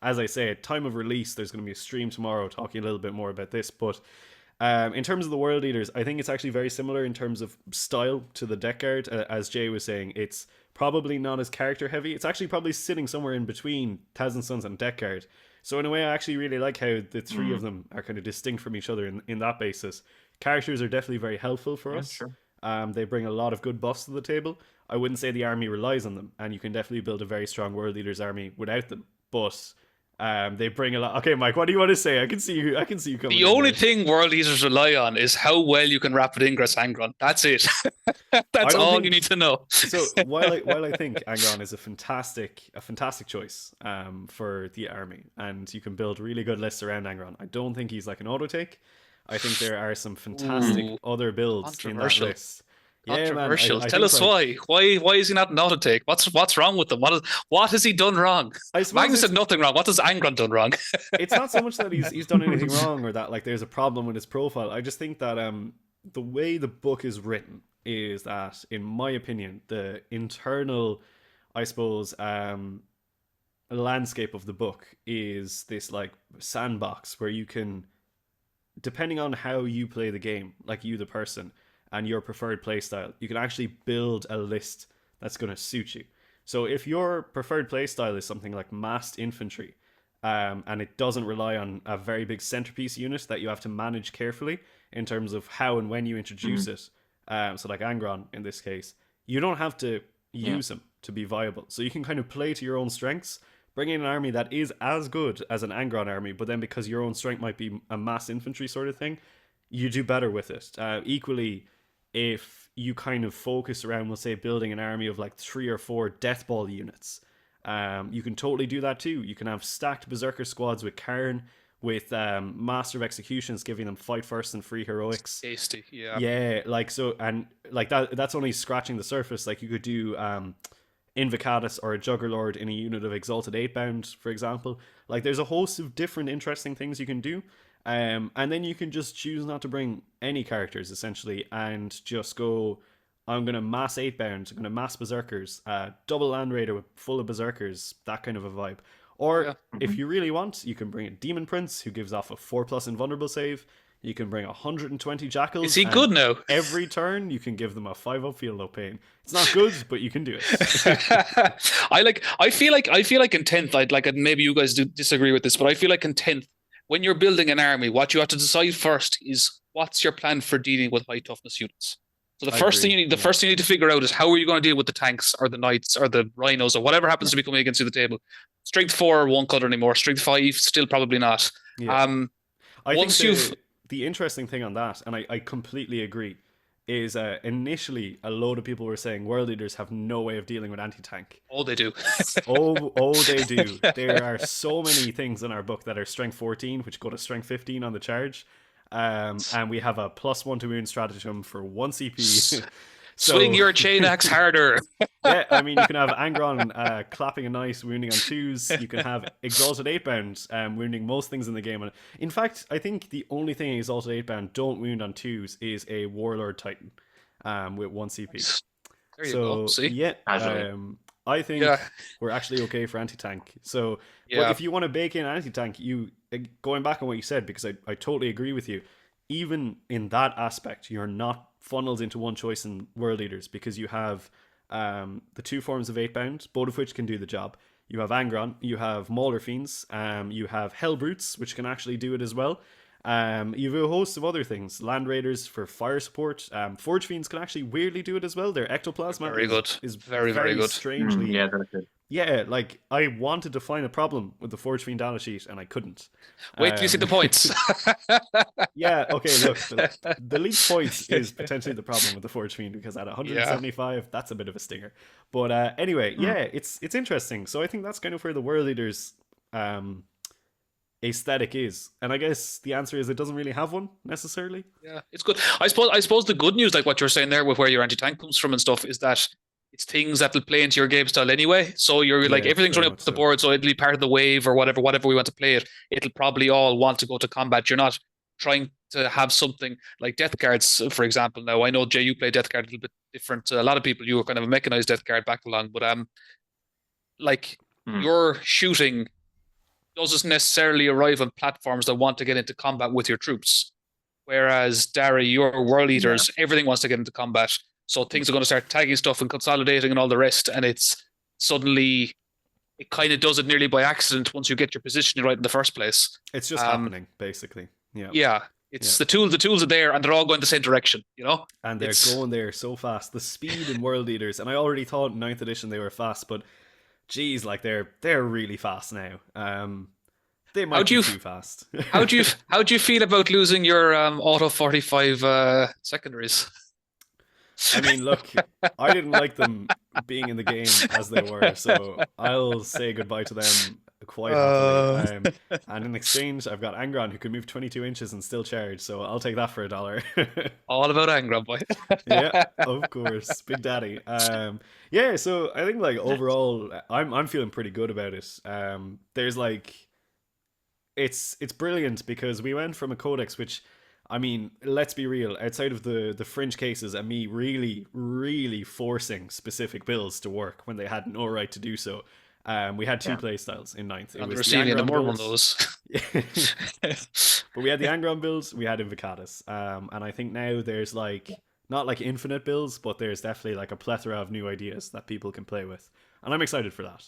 as I say, at time of release, there's going to be a stream tomorrow talking a little bit more about this, but in terms of the world leaders, I think it's actually very similar in terms of style to the deck guard. As Jay was saying, it's probably not as character heavy. It's actually probably sitting somewhere in between Thousand Suns and deck guard. So in a way, I actually really like how the 3 of them are kind of distinct from each other in that basis. Characters are definitely very helpful for us. Sure. They bring a lot of good buffs to the table. I wouldn't say the army relies on them, and you can definitely build a very strong world leaders army without them. But they bring a lot. Okay, Mike, what do you want to say? I can see you coming. The only thing world leaders rely on is how well you can rapid ingress Angron. That's it. That's all you need to know. So while I think Angron is a fantastic choice for the army, and you can build really good lists around Angron, I don't think he's like an auto take. I think there are some fantastic other builds in that list. Controversial. Yeah, man, Tell us why. Why is he not an auto take? What's wrong with him? What has he done wrong? Magnus said nothing wrong. What has Angron done wrong? It's not so much that he's done anything wrong or that like there's a problem with his profile. I just think that the way the book is written is that, in my opinion, the internal, I suppose, landscape of the book is this like sandbox where you can, depending on how you play the game, like you the person, and your preferred playstyle, you can actually build a list that's going to suit you. So if your preferred playstyle is something like massed infantry, and it doesn't rely on a very big centerpiece unit that you have to manage carefully in terms of how and when you introduce it, so like Angron in this case, you don't have to use him to be viable. So you can kind of play to your own strengths, bring in an army that is as good as an Angron army, but then because your own strength might be a mass infantry sort of thing, you do better with it. Equally, if you kind of focus around, we'll say, building an army of like 3 or 4 death ball units, you can totally do that too. You can have stacked berserker squads with Khorne, with master of executions, giving them fight first and free heroics. Tasty, yeah. Yeah, like so, and like that's only scratching the surface. Like you could do Invocatus or a Juggerlord in a unit of Exalted 8-bound, for example. Like there's a host of different interesting things you can do. And then you can just choose not to bring any characters, essentially, and just go, I'm going to mass 8-bound, I'm going to mass Berserkers, double Land Raider with full of Berserkers, that kind of a vibe. Or if you really want, you can bring a Demon Prince who gives off a 4+ invulnerable save. You can bring 120 Jackals. Is he good now? Every turn, you can give them a 5-up feel no pain. It's not good, but you can do it. I feel like in 10th, I'd like, maybe you guys do disagree with this, but I feel like in 10th, when you're building an army, what you have to decide first is what's your plan for dealing with high toughness units. So the first thing you need to figure out is how are you going to deal with the tanks or the knights or the rhinos or whatever happens to be coming against you at the table. Strength 4 won't cut anymore. Strength 5 still probably not. Yeah. I think the interesting thing on that, and I completely agree, is initially a load of people were saying world leaders have no way of dealing with anti-tank. Oh, they do. oh, they do. There are so many things in our book that are strength 14, which go to strength 15 on the charge. and we have a +1 to wound stratagem for 1 CP. Swing your chain axe harder. Yeah, I mean, you can have Angron clapping a knight, wounding on 2s. You can have Exalted 8-bound, wounding most things in the game. And in fact, I think the only thing Exalted 8-bound don't wound on 2s is a Warlord Titan with 1 CP. There you go. See? Yeah, I think we're actually okay for anti-tank. So but if you want to bake in anti-tank, going back on what you said, because I totally agree with you, even in that aspect, you're not funneled into one choice in World Eaters, because you have the 2 forms of 8-bound, both of which can do the job. You have Angron, you have Mauler Fiends, you have Hellbrutes, which can actually do it as well. You have a host of other things. Land Raiders for fire support. Forge Fiends can actually weirdly do it as well. Their ectoplasma is very good. Strangely, that's good. Yeah, like I wanted to find a problem with the Forge Fiend data sheet and I couldn't. Wait till you see the points. Yeah, okay, look, the least points is potentially the problem with the Forge Fiend, because at 175, that's a bit of a stinger. But anyway, it's interesting. So I think that's kind of where the World Leaders aesthetic is, and I guess the answer is it doesn't really have one necessarily. Yeah, it's good. I suppose the good news, like what you're saying there with where your anti-tank comes from and stuff, is that it's things that will play into your game style anyway. So you're like, everything's running up the board, so it'll be part of the wave or whatever we want to play it. It'll probably all want to go to combat. You're not trying to have something like death cards, for example. Now I know Jay, you play death card a little bit different to a lot of people. You were kind of a mechanized death card back along, but your shooting doesn't necessarily arrive on platforms that want to get into combat with your troops. Whereas Dara, your World Eaters, everything wants to get into combat. So things are going to start tagging stuff and consolidating and all the rest. And it's suddenly, it kind of does it nearly by accident once you get your positioning right in the first place. It's just happening, basically. Yeah. Yeah. It's the tools are there and they're all going the same direction, you know? And they're going there so fast. The speed in World Eaters, and I already thought in 9th edition they were fast, but geez, like they're really fast now. They might be too fast. How do you feel about losing your auto 45 secondaries? I mean, look, I didn't like them being in the game as they were, so I'll say goodbye to them quite happily. And in exchange, I've got Angron, who can move 22 inches and still charge, so I'll take that for $1. All about Angron, boy. Yeah, of course, Big Daddy. Yeah, so I think like overall, I'm feeling pretty good about it. There's like, it's brilliant because we went from a codex which, I mean, let's be real, outside of the fringe cases and me really, really forcing specific builds to work when they had no right to do so, we had 2 playstyles in 9th. It was the Angron more one of those. But we had the Angron builds, we had Invocatus. And I think now there's like, not like infinite builds, but there's definitely like a plethora of new ideas that people can play with. And I'm excited for that.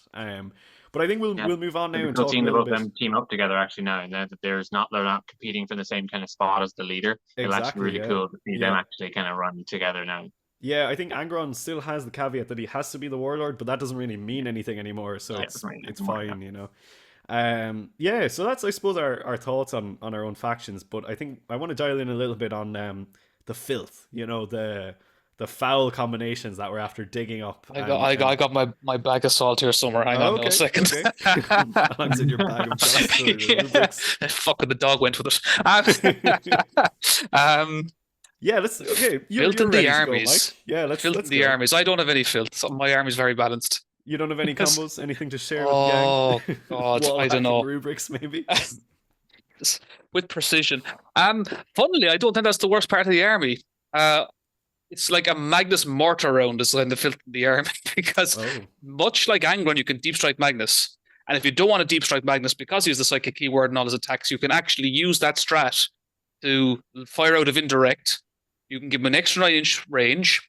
But I think we'll move on now and talk a little bit. Them team up together actually now that they're not competing for the same kind of spot as the leader. It's actually really cool to see them actually kind of run together now. Yeah, I think Angron still has the caveat that he has to be the warlord, but that doesn't really mean anything anymore, so it's fine, you know. Yeah, so that's, I suppose, our thoughts on our own factions, but I think I want to dial in a little bit on the filth, you know, the foul combinations that we're after digging up. I got my bag of salt here somewhere. Hang on a second. Okay. It's in your bag of salt. Fucking the dog went with it. Yeah, let's. Okay, filth in the armies. Yeah, let's filth in the armies. I don't have any filth. My army's very balanced. You don't have any combos? Anything to share with the gang? Oh God, I don't know. Rubrics maybe. With precision. Funnily, I don't think that's the worst part of the army. It's like a Magnus mortar round is in the filth in the army because much like Angron, you can deep strike Magnus. And if you don't want to deep strike Magnus because he has the psychic keyword and all his attacks, you can actually use that strat to fire out of indirect. You can give him an extra 9-inch range.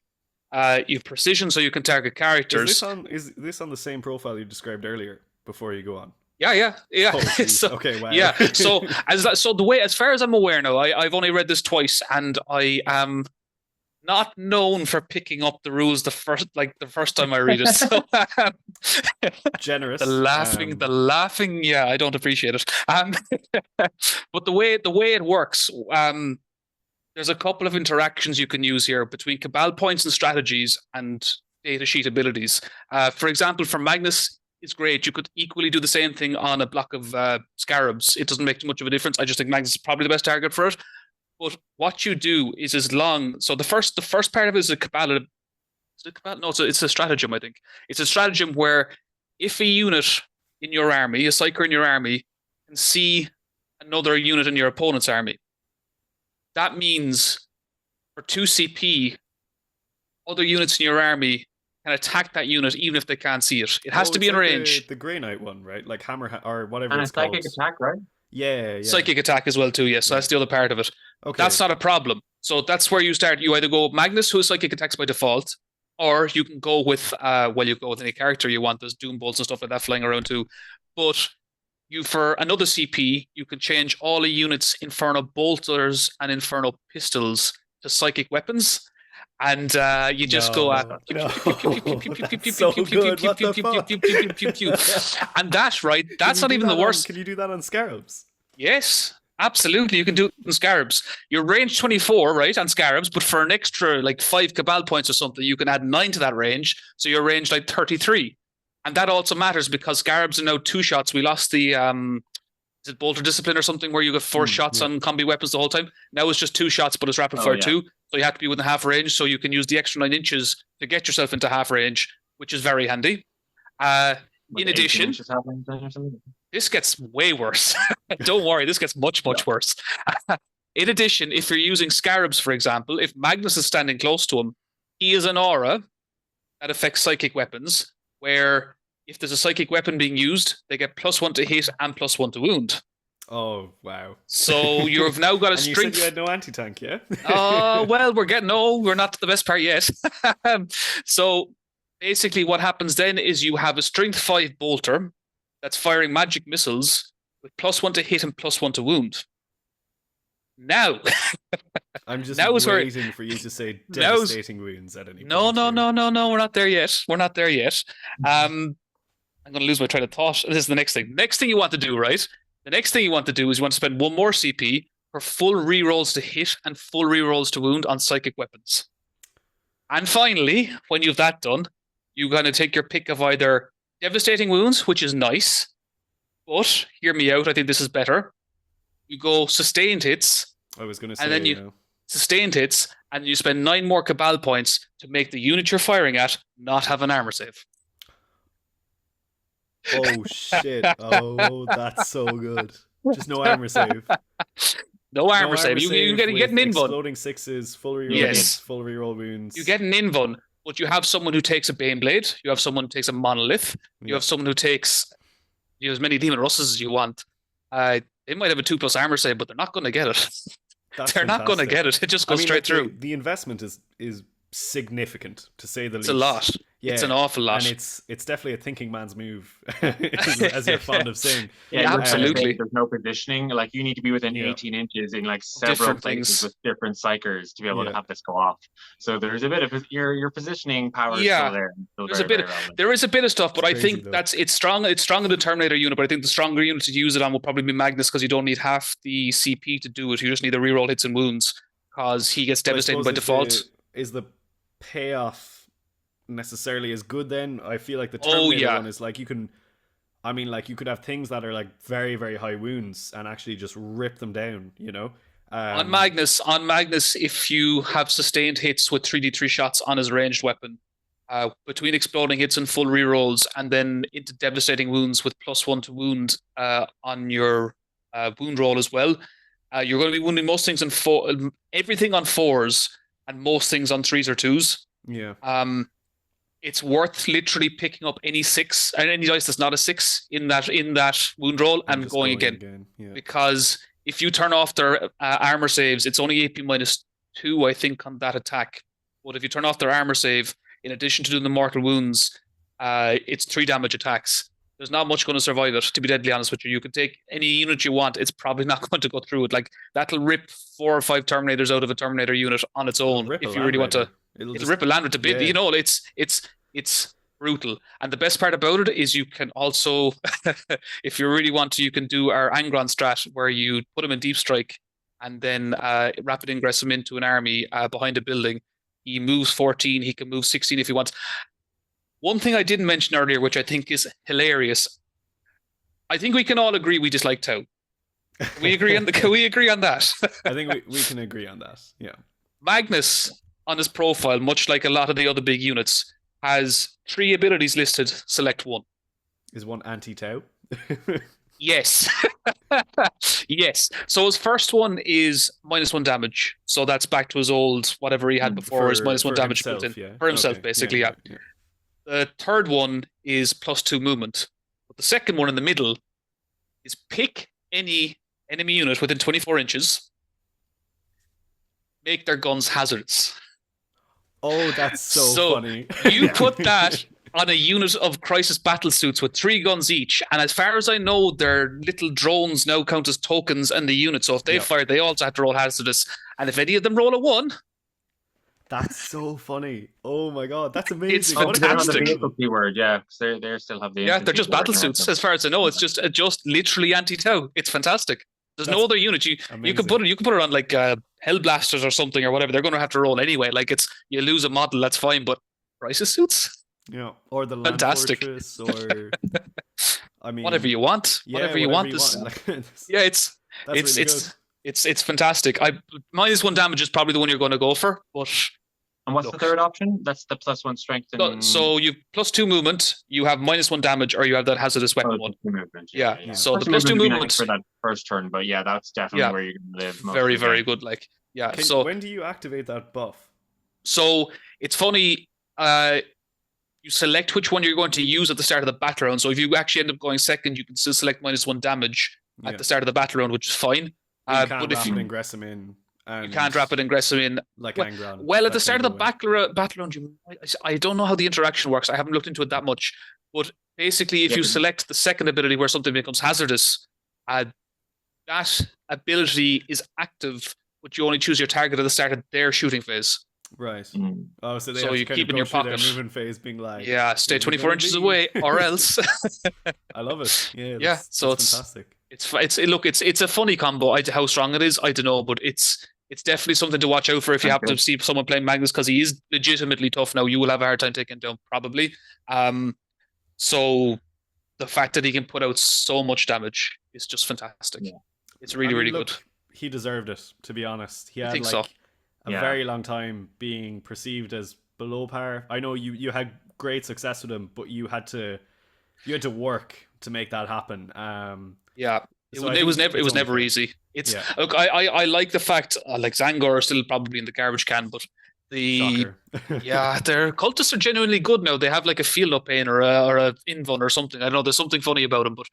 You have precision, so you can target characters. Is this on the same profile you described earlier? Before you go on. Yeah. Oh, so, okay, wow. Yeah. So as far as I'm aware now, I've only read this twice, and I am not known for picking up the rules the first time I read it. So generous. The laughing. Yeah, I don't appreciate it. But the way it works, there's a couple of interactions you can use here between cabal points and strategies and data sheet abilities. For example, for Magnus, it's great. You could equally do the same thing on a block of scarabs. It doesn't make too much of a difference. I just think Magnus is probably the best target for it. But what you do is as long so the first part of it is a cabal. Is it a cabal? No, it's a stratagem. I think it's a stratagem where if a unit in your army, a psyker in your army, can see another unit in your opponent's army, that means for 2 CP, other units in your army can attack that unit even if they can't see it. It has to be in range. The Grey Knight one, right? Like hammer or whatever And a it's called. psychic attack, right? Yeah. Psychic attack as well too, yes. So that's the other part of it. Okay. That's not a problem. So that's where you start. You either go Magnus, who is psychic attacks by default, or you can go with you go with any character you want. There's Doom Bolts and stuff like that flying around too. But you for another CP, you can change all the units Infernal Bolters and Infernal Pistols to psychic weapons. And you just go at so good. What the fuck? and that, right? That's not even the worst. Can you do that on Scarabs? Yes, absolutely. You can do it in Scarabs. You're range 24, right, on Scarabs, but for an extra like 5 Cabal points or something, you can add 9 to that range. So you're range like 33. And that also matters because Scarabs are now 2 shots. We lost the is it Bolter Discipline or something where you get 4 shots on combi weapons the whole time? Now it's just 2 shots, but it's rapid fire 2. So you have to be within half range. So you can use the extra 9 inches to get yourself into half range, which is very handy. In addition, this gets way worse. Don't worry, this gets much worse. In addition, if you're using Scarabs, for example, if Magnus is standing close to him, he is an aura that affects psychic weapons, where if there's a psychic weapon being used, they get +1 to hit and +1 to wound. Oh, wow. So you've now got a strength. You said you had no anti-tank, yeah? Well, we're not to the best part yet. So basically what happens then is you have a strength 5 bolter that's firing magic missiles with +1 to hit and +1 to wound. Now, I'm just waiting for you to say devastating wounds at any point. No, we're not there yet. I'm going to lose my train of thought. This is the next thing. Next thing you want to do, right? The next thing you want to do is you want to spend 1 more CP for full rerolls to hit and full rerolls to wound on psychic weapons. And finally, when you've that done, you're going to take your pick of either devastating wounds, which is nice, but hear me out, I think this is better. You go sustained hits. I was going to say, and then you sustained hits, and you spend 9 more Cabal points to make the unit you're firing at not have an armor save. Oh shit! Oh, that's so good. Just no armor save. No armor save. You get an invuln. Exploding 6s, full reroll hits, full reroll wounds. You get an invuln, but you have someone who takes a Baneblade. You have someone who takes a Monolith. You have someone who takes as many Demon Russes as you want. They might have a 2+ armor save, but they're not going to get it. They're not going to get it. It just goes straight through. The investment is significant, to say the least. It's a lot. Yeah. It's an awful lot. And it's definitely a thinking man's move, as you're fond of saying. Yeah, absolutely. There's no positioning. Like, you need to be within 18 inches in like several places with different psychers to be able to have this go off. So there's a bit of your positioning power is still there. There is a bit of stuff, but I think it's strong in the Terminator unit, but I think the stronger unit to use it on will probably be Magnus, because you don't need half the CP to do it. You just need to reroll hits and wounds because he gets devastated by default. Is the payoff necessarily as good then? I feel like the Terminator one is like you could have things that are like very, very high wounds and actually just rip them down, on Magnus, if you have sustained hits with 3d3 shots on his ranged weapon, between exploding hits and full rerolls, and then into devastating wounds with +1 to wound on your wound roll as well, you're going to be wounding most things everything on 4s and most things on 3s or 2s. Yeah. It's worth literally picking up any 6 and any dice that's not a 6 in that wound roll and going again. Yeah. Because if you turn off their armor saves, it's only AP -2, I think, on that attack. But if you turn off their armor save, in addition to doing the mortal wounds, it's 3 damage attacks. There's not much going to survive it, to be deadly honest with you. You can take any unit you want, it's probably not going to go through it. Like, that'll rip 4 or 5 Terminators out of a Terminator unit on its own if you really want to. It'll rip a land to bit. Yeah. It's brutal. And the best part about it is you can also, if you really want to, you can do our Angron strat, where you put him in deep strike and then rapid ingress him into an army behind a building. He moves 14. He can move 16 if he wants. One thing I didn't mention earlier, which I think is hilarious. I think we can all agree we dislike Tau. Can we agree on that? I think we can agree on that. Yeah. Magnus on his profile, much like a lot of the other big units, has 3 abilities listed. Select one. Is one anti-tau? Yes. Yes. So his first one is -1 damage. So that's back to his old whatever he had before, his -1 damage built in. Yeah. For himself, Okay. basically, yeah. The third one is +2 movement. But the second one in the middle is pick any enemy unit within 24 inches, make their guns hazards. Oh, that's so funny. You put that on a unit of crisis battle suits with 3 guns each, and as far as I know, their little drones now count as tokens in the unit. So if they fire, they also have to roll hazardous. And if any of them roll a 1, that's so funny. Oh my god, that's amazing. It's fantastic. The vehicle keyword, yeah, because they still have the they're just battle suits as far as I know. It's just literally anti-tau. It's fantastic. There's no other unit you can put it on like Hellblasters or something or whatever. They're going to have to roll anyway. Like you lose a model, that's fine, but crisis suits. Yeah, or the Land Fortress, or I mean, whatever you want. Whatever you want. Yeah, it's fantastic. -1 damage is probably the one you're going to go for. But and what's the third option? That's the +1 strength. So you +2 movement. You have -1 damage, or you have that hazardous weapon one. Movement. Yeah. So the +2 movement for that first turn, but yeah, that's definitely where you're going to live. Very, very good. Like so when do you activate that buff? So it's funny. You select which one you're going to use at the start of the battle round. So if you actually end up going second, you can still select -1 damage at the start of the battle round, which is fine. You can't wrap it and Gressam in. You can't wrap it and Gressam in. Like well, at the start of the battle round, I don't know how the interaction works. I haven't looked into it that much. But basically, if you select the second ability where something becomes hazardous, that ability is active, but you only choose your target at the start of their shooting phase. Right. Oh, so you keep in your pocket. Their moving phase being like, stay 24 inches away, or else. I love it. Yeah. So it's fantastic. It's a funny combo. How strong it is, I don't know, but it's definitely something to watch out for if you happen to see someone playing Magnus, because he is legitimately tough. Now you will have a hard time taking him down, probably. So the fact that he can put out so much damage is just fantastic. Yeah. It's really good. He deserved it, to be honest. He had a very long time being perceived as below par. I know you had great success with him, but you had to work to make that happen. It was never easy. Look, I like the fact like Zangor are still probably in the garbage can, but their cultists are genuinely good now. They have like a field up pain or a invuln or something. I don't know. There's something funny about them, but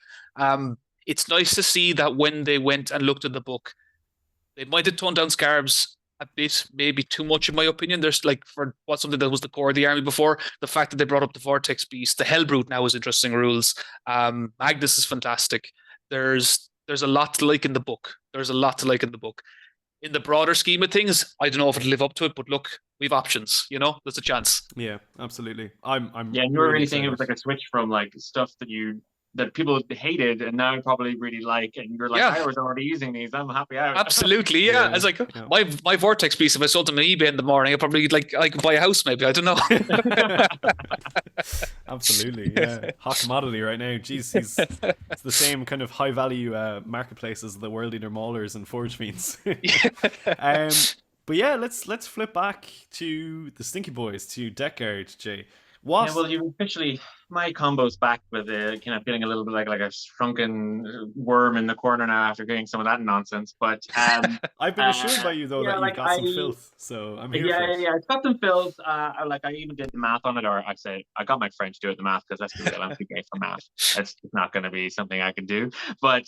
it's nice to see that when they went and looked at the book, they might have toned down Scarbs a bit, maybe too much in my opinion. There's like for something that was the core of the army before, the fact that they brought up the Vortex Beast, the Hellbrute now is interesting rules. Magnus is fantastic. There's a lot to like in the book. In the broader scheme of things, I don't know if it'll live up to it, but look, we've options. There's a chance. Yeah, absolutely. I'm. Yeah, you were really thinking it was like a switch from like stuff that people hated and now probably really like, and you're like, I was already using these, I'm happy out. Absolutely, yeah. I was like, my Vortex Beast, if I sold them on eBay in the morning, I'd probably I could buy a house maybe, I don't know. Absolutely, yeah. Hot commodity right now. Jeez, it's the same kind of high value marketplace as the World Eater Maulers and Forge Fiends. But yeah, let's flip back to the Stinky Boys, to Deck Guard, Jay. Well, you officially, my combo's back with kind of feeling a little bit like a shrunken worm in the corner now after doing some of that nonsense. But I've been assured by you though that you got some filth, so I'm here for it. Yeah, it's got some filth. I even did the math on it, or I got my friend to do it the math, because let's be real, I'm too gay for math. It's not going to be something I can do. But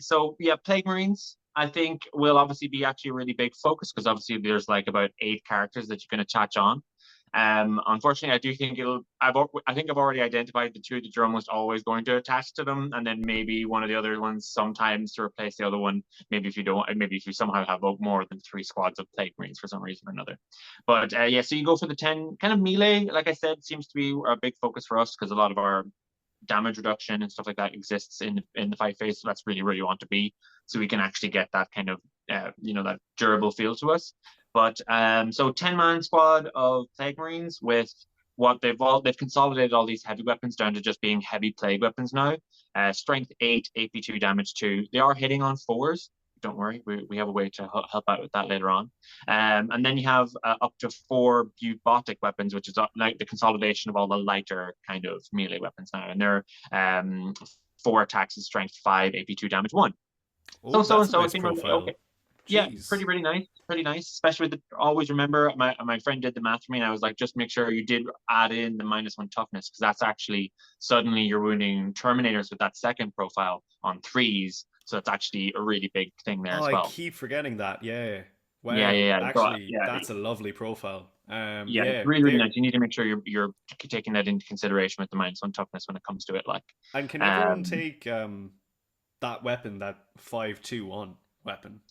so yeah, Plague Marines, I think will obviously be actually a really big focus, because obviously there's like about 8 characters that you can attach on. Unfortunately, I do think I think I've already identified the 2 that you're almost always going to attach to them, and then maybe one of the other ones sometimes to replace the other one. Maybe if you somehow have more than 3 squads of Plague Marines for some reason or another. But so you go for the 10 kind of melee. Like I said, seems to be a big focus for us, because a lot of our damage reduction and stuff like that exists in the fight phase. So that's really where you want to be, so we can actually get that kind of that durable feel to us. But so 10-man squad of Plague Marines with they've consolidated all these heavy weapons down to just being heavy plague weapons now. Strength 8, AP 2, damage 2. They are hitting on 4s. Don't worry, we have a way to help out with that later on. And then you have up to 4 bubotic weapons, which is like the consolidation of all the lighter kind of melee weapons now. And they're 4 attacks and strength 5, AP 2, damage 1. Oh, so that's a nice it profile. okay. Yeah, Jeez. pretty nice. Especially with always remember, my friend did the math for me, and I was like, just make sure you did add in the -1 toughness, because that's actually suddenly you're wounding Terminators with that second profile on 3s. So that's actually a really big thing there as well. I keep forgetting that. Yeah. Wow. Yeah. Actually, So, that's a lovely profile. Yeah, it's really nice. You need to make sure you're taking that into consideration with the -1 toughness when it comes to it. Like, and can everyone take that weapon, that 5-2-1 weapon?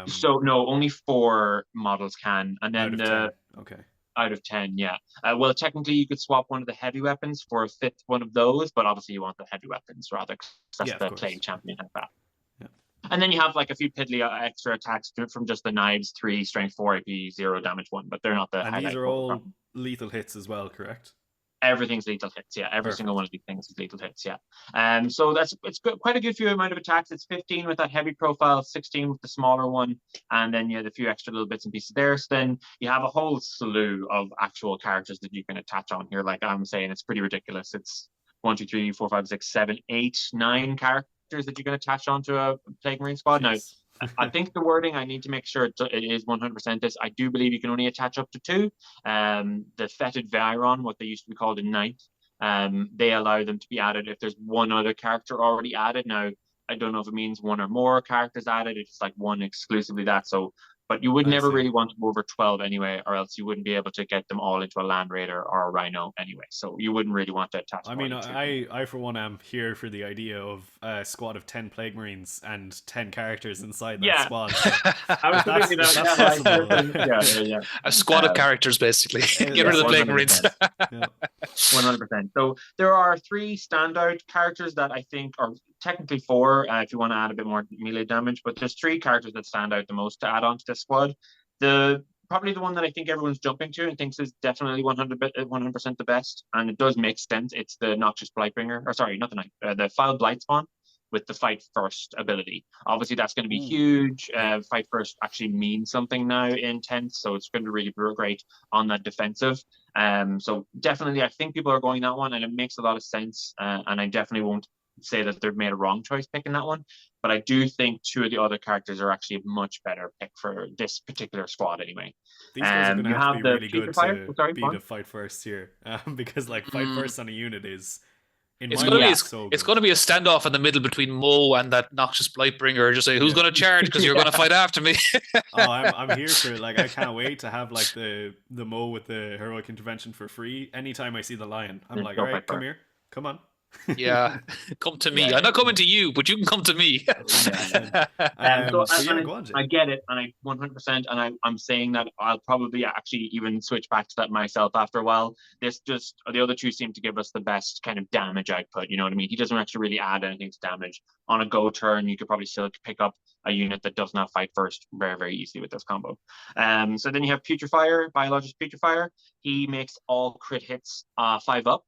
So no, only 4 models can, and then out of 10. Okay. Out of 10, yeah. Well, technically, you could swap one of the heavy weapons for a 5th one of those, but obviously you want the heavy weapons rather, because that's the playing champion at that. Yeah. And then you have like a few piddly extra attacks from just the knives, 3, strength 4, AP 0, damage 1, but they're not the highlight. And these are all lethal hits as well, correct? Everything's lethal hits, yeah. Every single one of these things is lethal hits, yeah. So it's quite a good few amount of attacks. It's 15 with that heavy profile, 16 with the smaller one, and then you have a few extra little bits and pieces there. So then you have a whole slew of actual characters that you can attach on here. Like I'm saying, it's pretty ridiculous. It's 1, 2, 3, 4, 5, 6, 7, 8, 9 characters that you can attach onto a Plague Marine squad. Yes. Now, I think the wording, I need to make sure it is 100% this. I do believe you can only attach up to 2. The Fetid Viron, what they used to be called in 9th, they allow them to be added if there's one other character already added. Now, I don't know if it means 1 or more characters added. It's like 1 exclusively that. So, but you would never really want to go over 12 anyway, or else you wouldn't be able to get them all into a Land Raider or a Rhino anyway. So you wouldn't really want to attach. I mean, I for one am here for the idea of a squad of 10 Plague Marines and 10 characters inside that squad. So I was thinking that. Yeah. A squad of characters, basically. Get rid of the Plague Marines. 100%. So there are 3 standout characters that I think are technically 4 if you want to add a bit more melee damage, but there's 3 characters that stand out the most to add on to this squad. Probably the one that I think everyone's jumping to and thinks is definitely 100% the best, and it does make sense. It's the Noxious Blightbringer, or sorry, not the the Foul Blightspawn with the Fight First ability. Obviously, that's going to be huge. Fight First actually means something now in 10th, so it's going to really be great on that defensive. So definitely, I think people are going that one, and it makes a lot of sense. And I definitely won't say that they've made a wrong choice picking that one, but I do think 2 of the other characters are actually a much better pick for this particular squad anyway. These guys are going to have to be really good to beat a Fight First here, because like Fight First on a unit is it's going to be a standoff in the middle between Mo and that Noxious Blightbringer. Just say who's going to charge, because you're going to fight after me. I'm here for it. Like, I can't wait to have like the Mo with the heroic intervention for free. Anytime I see the lion, I'm like, all right, come here, come on. Yeah, come to me. I'm not coming to you, but you can come to me. I get it, and I 100%, and I'm saying that I'll probably actually even switch back to that myself after a while. The other 2 seem to give us the best kind of damage output. You know what I mean? He doesn't actually really add anything to damage. On a go turn, you could probably still pick up a unit that does not fight first very, very easily with this combo. So then you have Putrefier, Biologist Putrefier. He makes all crit hits 5 up.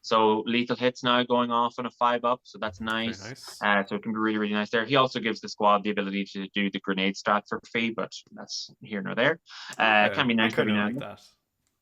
So lethal hits now going off on a 5 up, so that's nice. So it can be really, really nice there. He also gives the squad the ability to do the grenade strat for free, but that's here nor there. Can be nice every now and then.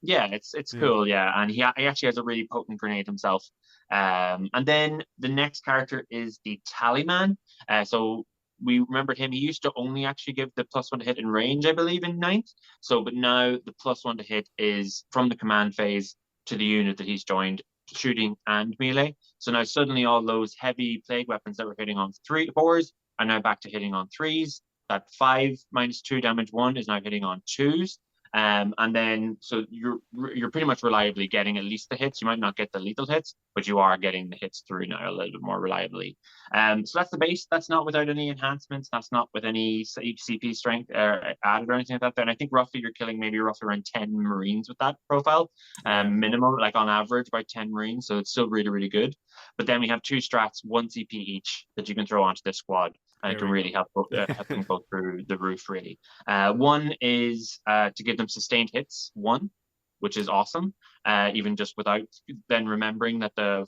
Yeah, it's cool, yeah. And he actually has a really potent grenade himself. And then the next character is the Tallyman. So we remembered him. He used to only actually give the +1 to hit in range, I believe, in 9th. So, but now the +1 to hit is from the command phase to the unit that he's joined, shooting and melee. So now suddenly all those heavy plague weapons that were hitting on 4s are now back to hitting on 3s. That 5 -2 damage 1 is now hitting on 2s. And then so you're pretty much reliably getting at least the hits. You might not get the lethal hits, but you are getting the hits through now a little bit more reliably. So that's the base. That's not without any enhancements. That's not with any CP strength added or anything like that. And I think roughly you're killing maybe roughly around 10 Marines with that profile, minimum, like on average about 10 Marines. So it's still really, really good. But then we have 2 strats, 1 CP each that you can throw onto this squad. And it can really help them go through the roof, really. One is to give them sustained hits, 1. which is awesome. Even just without then remembering that the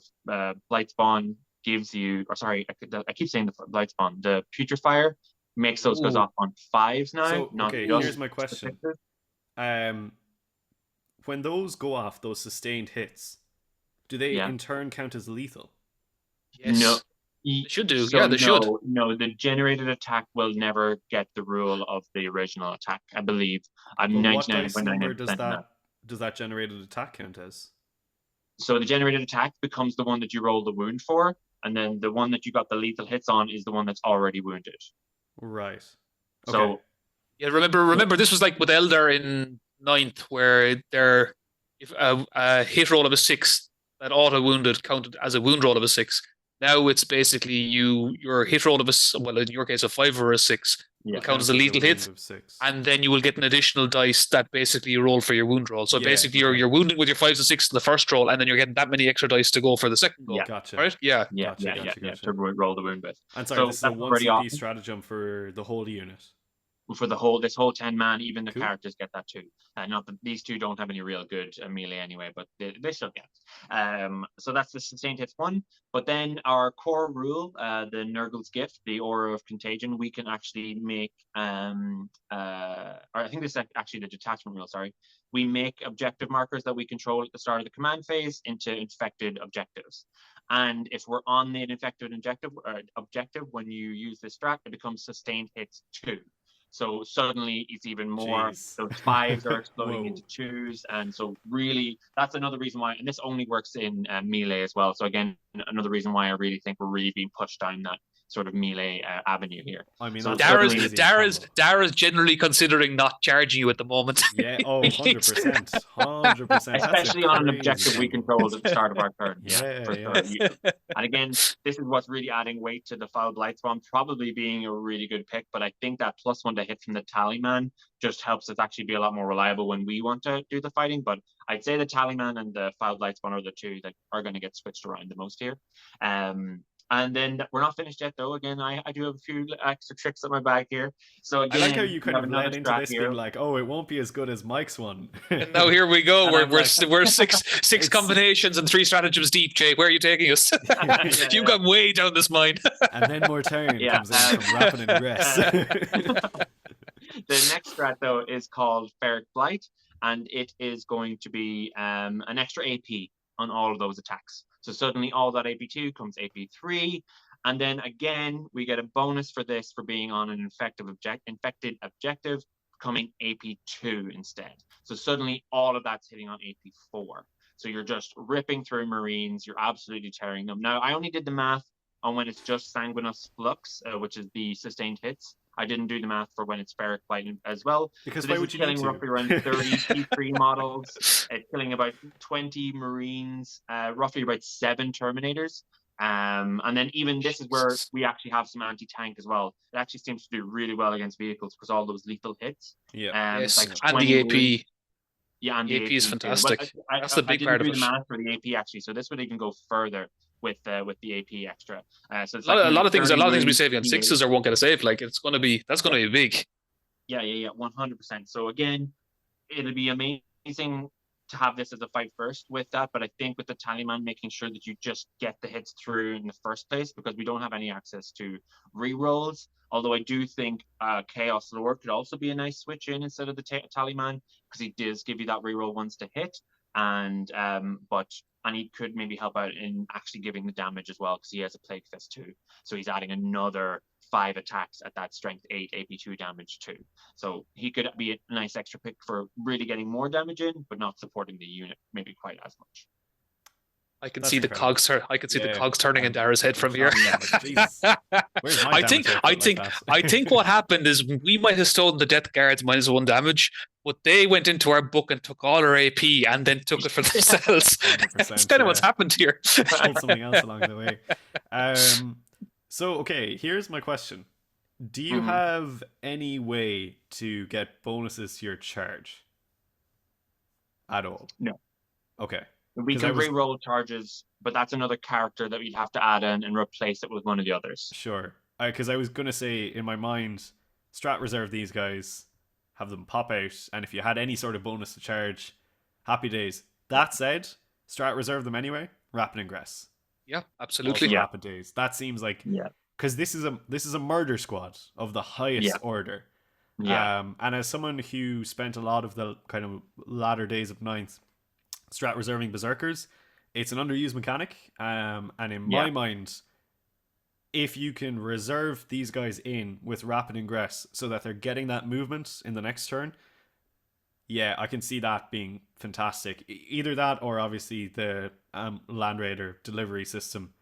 Blight Spawn gives you, or sorry, I keep saying the Blight Spawn, the Putrefier makes those guys Ooh. off on 5s now, So, not okay, just here's my question. the 6s. When those go off, those sustained hits, do they Yeah. in turn count as lethal? Yes. No. They should do. So Yeah, they should. No, the generated attack will never get the rule of the original attack, I believe. I'm But what dice 99.99% number on that. does that generated attack count as? So the generated attack becomes the one that you roll the wound for, and then the one that you got the lethal hits on is the one that's already wounded. Right. Okay. So Yeah, remember this was like with Eldar in 9th, where their if a hit roll of a 6 that auto wounded counted as a wound roll of a 6. Now it's basically your hit roll of well, in your case a 5 or a 6 will count Counts as a lethal hit, wound of 6. and then you will get an additional dice that basically you roll for your wound roll. So Yeah, basically okay. you're wounded with your 5s and 6 in the first roll, and then you're getting that many extra dice to go for the second goal. Yeah. Gotcha. Right? Yeah. Gotcha. To roll the wound with. And sorry, So this is a that's 1 pretty CP awesome. stratagem for the whole unit. For this whole 10 man, even the Cool. characters get that too. Not that these two don't have any real good melee anyway, but they still get. So that's the sustained hits one. But then our core rule, the Nurgle's Gift, the Aura of Contagion, we can actually make. Or I think this is actually the detachment rule. Sorry, we make objective markers that we control at the start of the command phase into infected objectives. And if we're on the infected objective, when you use this strat, it becomes sustained hits 2. So suddenly it's even more. Jeez. Those 5s are exploding Whoa. into 2s, and so really that's another reason why. And this only works in melee as well. So again, another reason why I really think we're really being pushed down that sort of melee avenue here. I mean, So that's easy Dara's generally considering not charging you at the moment. Yeah, 100%. 100%. Especially on an objective we controlled at the start of our turn. Yeah, for yeah. sure. And again, this is what's really adding weight to the Foul Blight Spawn, probably being a really good pick, but I think that +1 to hit from the Tallyman just helps us actually be a lot more reliable when we want to do the fighting. But I'd say the Tallyman and the Foul Blight Spawn are the two that are going to get switched around the most here. And then we're not finished yet, though. Again, I do have a few extra tricks in my bag here. So again, I like how you kind of led into strat this here. being like, oh, it won't be as good as Mike's one. And now here we go. And We're six combinations and 3 stratagems deep, Jay. Where are you taking us? You've gone way down this mine. And then more turn comes in from Rapid and Regress. The next strat, though, is called Ferric Blight, and it is going to be an extra AP on all of those attacks. So suddenly all that AP2 comes AP3, and then again, we get a bonus for this for being on an infected objective, coming AP2 instead. So suddenly all of that's hitting on AP4. So you're just ripping through Marines, you're absolutely tearing them. Now, I only did the math on when it's just Sanguinous Flux, which is the sustained hits. I didn't do the math for when it's Ferric Blight as well. Because so why would you need killing to? roughly around 30 T3 models, killing about 20 Marines, roughly about 7 Terminators. And then even this is where we actually have some anti-tank as well. It actually seems to do really well against vehicles because all those lethal hits. Yeah. Yes. Like And the AP. Yeah, and the AP is fantastic. That's the big part of it. I didn't do the math for the AP actually, so this would even go further with the AP extra. So it's a lot of things we save on 6s or won't get a save. Like that's going to be big. Yeah, 100%. So again, it'll be amazing to have this as a fight first with that, but I think with the Tallyman, making sure that you just get the hits through in the first place, because we don't have any access to re-rolls. Although I do think Chaos Lord could also be a nice switch in instead of the Tallyman, because he does give you that re-roll once to hit, and he could maybe help out in actually giving the damage as well, because he has a Plague Fist too. So he's adding another 5 attacks at that strength 8 AP2 damage too. So he could be a nice extra pick for really getting more damage in, but not supporting the unit maybe quite as much. I can see the cogs turning in Dara's head from here. Where's my I think what happened is we might have stolen the Death Guard's -1 damage, but they went into our book and took all our AP and then took it for themselves. That's kind of what's happened here. Pulled something else along the way. So, okay, here's my question. Do you have any way to get bonuses to your charge? At all? No. Okay. We can re-roll charges, but that's another character that we'd have to add in and replace it with one of the others. Sure. Because I was going to say, in my mind, strat reserve these guys, have them pop out, and if you had any sort of bonus to charge, Happy days. That said, strat reserve them anyway. Rapid ingress. Yeah, absolutely. Also rapid days. That seems like because this is a murder squad of the highest order. Yeah. And as someone who spent a lot of the kind of latter days of ninth strat reserving berserkers, it's an underused mechanic. And in my mind, if you can reserve these guys in with rapid ingress so that they're getting that movement in the next turn, yeah, I can see that being fantastic. Either that or obviously the Land Raider delivery system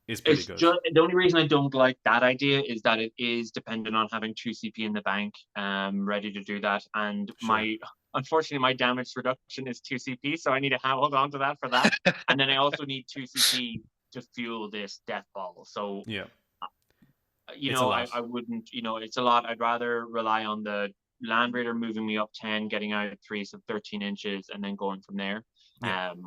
is pretty good. The only reason I don't like that idea is that it is dependent on having 2 CP in the bank, ready to do that. And unfortunately, my damage reduction is 2 CP, so I need to hold on to that for that. And then I also need 2 CP to fuel this death ball. So yeah, I wouldn't. It's a lot. I'd rather rely on the Land Raider moving me up 10, getting out at 3, so 13 inches, and then going from there.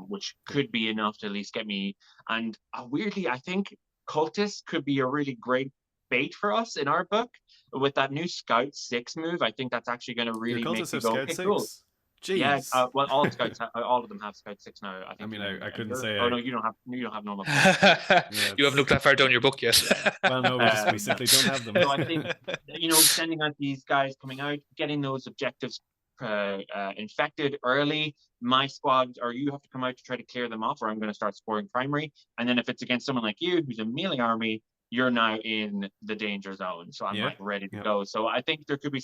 Which could be enough to at least get me. And weirdly, I think Cultist could be a really great bait for us in our book with that new Scout 6 move. I think that's actually going to really make me go, Scout 6? Cool. Jeez. Yeah, well, all Scouts, all of them have Scout 6 now. I think. I couldn't say. Oh no, you don't have normal. You haven't looked that far down your book yet. Well, no, we simply don't have them. So I think sending out these guys coming out, getting those objectives infected early. My squad, or you have to come out to try to clear them off, or I'm going to start scoring primary. And then if it's against someone like you, who's a melee army, you're now in the danger zone. So I'm ready to go. So I think there could be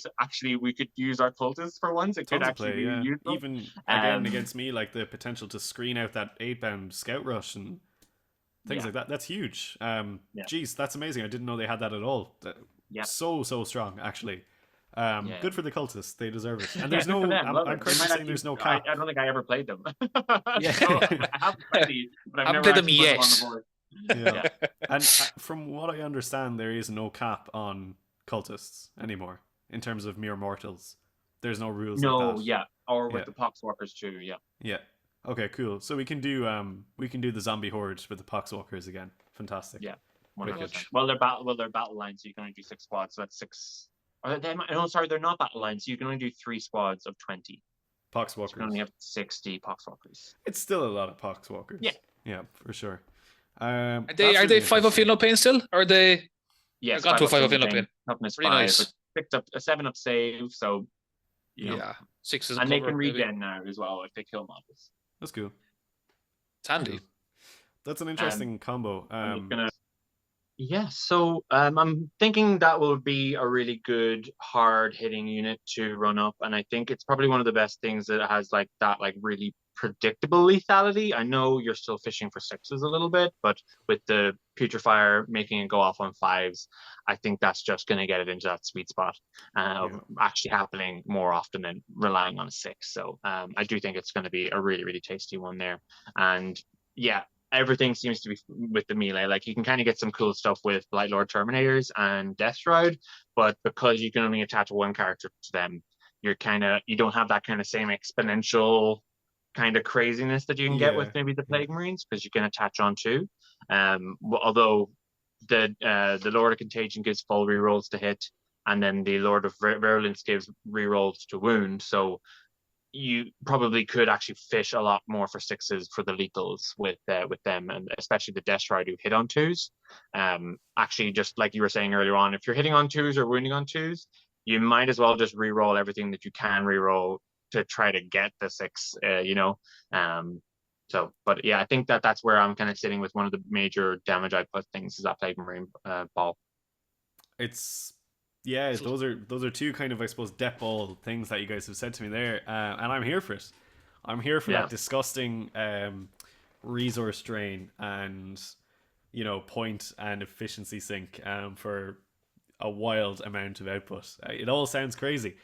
we could use our cultists for once. It could actually be useful. Even again against me, like the potential to screen out that 8-bound scout rush and things like that. That's huge. Geez, that's amazing. I didn't know they had that at all. So strong, actually. Good for the cultists. They deserve it. And there's no. I'm correct in saying there's no cap. I don't think I ever played them. I haven't played these, but I've never played them yet. And from what I understand, there is no cap on cultists anymore in terms of mere mortals. There's no rules. like that. Or with the poxwalkers too. Yeah. Okay, cool. So we can do the zombie horde with the poxwalkers again. Fantastic. Yeah. 100%. Well, they're battle lines, so you can only do 6 squads. So that's 6. Sorry, they're not battle lines. So you can only do 3 squads of 20. Poxwalkers. So you can only have 60 poxwalkers. It's still a lot of poxwalkers. Yeah, for sure. Are they 5 up feel no pain still? Or are they? Yes, got to a 5 up feel no pain. Toughness Pretty 5, nice. But picked up a 7 up save, so 6 is. And they can regen now as well if they kill mobs. That's cool. It's handy. That's an interesting combo. So I'm thinking that will be a really good hard-hitting unit to run up, and I think it's probably one of the best things that has really predictable lethality. I know you're still fishing for 6s a little bit, but with the Putrefier making it go off on 5s, I think that's just going to get it into that sweet spot of actually happening more often than relying on a 6. So I do think it's going to be a really, really tasty one there. And everything seems to be with the melee. Like you can kind of get some cool stuff with Blight Lord Terminators and Death Shroud, but because you can only attach one character to them, you don't have that kind of same exponential kind of craziness that you can get with maybe the Plague Marines, because you can attach on 2. Although the Lord of Contagion gives full rerolls to hit, and then the Lord of Virulence gives rerolls to wound. So you probably could actually fish a lot more for 6s for the lethals with them, and especially the Death Shroud who hit on 2s. Actually, just like you were saying earlier on, if you're hitting on 2s or wounding on 2s, you might as well just reroll everything that you can reroll to try to get the 6. I think that's where I'm kind of sitting with one of the major damage output things is that Plague Marine ball. Those are 2 kind of, I suppose, death ball things that you guys have said to me there, and I'm here for it. I'm here for that disgusting resource drain and point and efficiency sink for a wild amount of output. It all sounds crazy,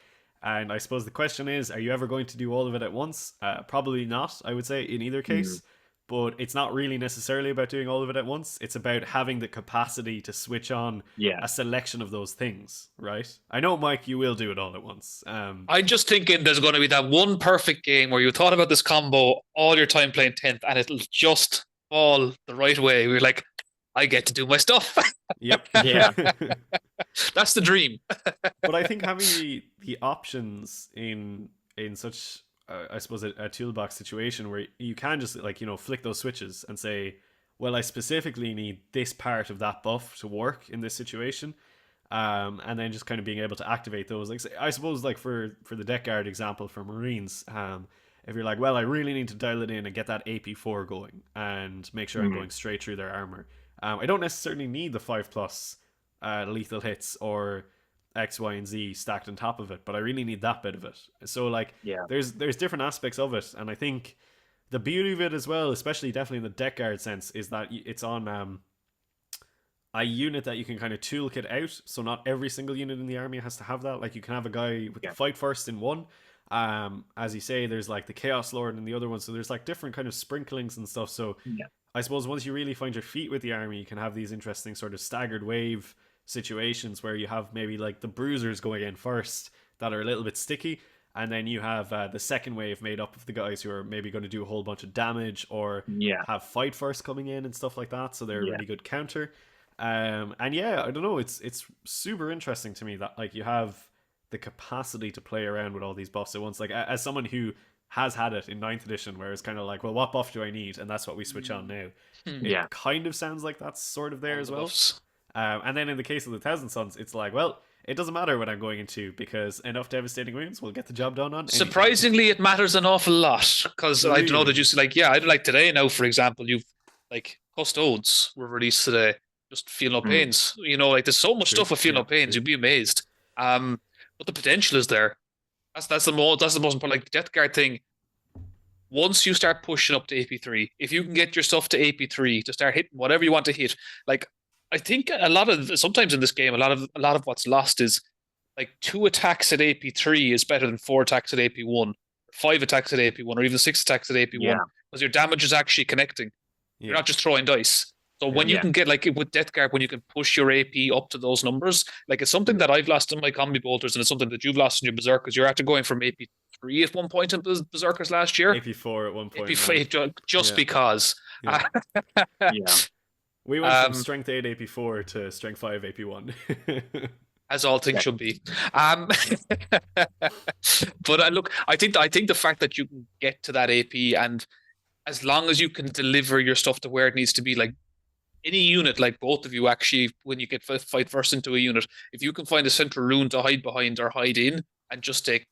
and I suppose the question is, are you ever going to do all of it at once? Probably not, I would say, in either case. But it's not really necessarily about doing all of it at once. It's about having the capacity to switch on a selection of those things, right? I know, Mike, you will do it all at once. I'm just thinking there's going to be that one perfect game where you thought about this combo all your time playing 10th, and it'll just fall the right way. We're like, I get to do my stuff. Yep. Yeah. That's the dream. But I think having the options in such I suppose a toolbox situation where you can just like flick those switches and say, well, I specifically need this part of that buff to work in this situation, and then just kind of being able to activate those. Like I suppose like for the deck guard example for Marines, if you're like, well, I really need to dial it in and get that AP4 going and make sure I'm going straight through their armor. I don't necessarily need the 5+ lethal hits or X, Y, and Z stacked on top of it, but I really need that bit of it. So like, there's different aspects of it, and I think the beauty of it as well, especially definitely in the deck guard sense, is that it's on a unit that you can kind of toolkit out. So not every single unit in the army has to have that. Like you can have a guy with the fight first in one. As you say, there's like the Chaos Lord and the other one. So there's like different kind of sprinklings and stuff. So I suppose once you really find your feet with the army, you can have these interesting sort of staggered wave situations where you have maybe like the bruisers going in first that are a little bit sticky, and then you have the second wave made up of the guys who are maybe going to do a whole bunch of damage or have fight first coming in and stuff like that, so they're a really good counter. And yeah, I don't know, it's super interesting to me that like you have the capacity to play around with all these buffs at once. Like as someone who has had it in 9th edition where it's kind of like, well, what buff do I need, and that's what we switch on now. It kind of sounds like that's sort of there as well. And then in the case of the Thousand Sons, it's like, well, it doesn't matter what I'm going into because enough devastating wounds will get the job done on. Surprisingly, it matters an awful lot because I don't know that you see, like, I like today now, for example, you've like Custodes were released today, just feel no pains. Like there's so much stuff with feel no pains, you'd be amazed. But the potential is there. That's the most important. Like the Death Guard thing. Once you start pushing up to AP3, if you can get your stuff to AP3 to start hitting whatever you want to hit, like I think sometimes in this game, a lot of what's lost is like 2 attacks at AP3 is better than 4 attacks at AP1, 5 attacks at AP1, or even 6 attacks at AP1 because your damage is actually connecting. You're not just throwing dice. So when you can get like with Death Guard, when you can push your AP up to those numbers, like it's something that I've lost in my combi bolters, and it's something that you've lost in your berserkers. You're actually going from AP3 at one point in berserkers last year. AP4 at one point. AP4 just because. We went from strength 8 AP4 to strength 5 AP1. As all things should be. But look, I think the fact that you can get to that AP, and as long as you can deliver your stuff to where it needs to be, like any unit, like both of you actually, when you get fight first into a unit, if you can find a central rune to hide behind or hide in and just take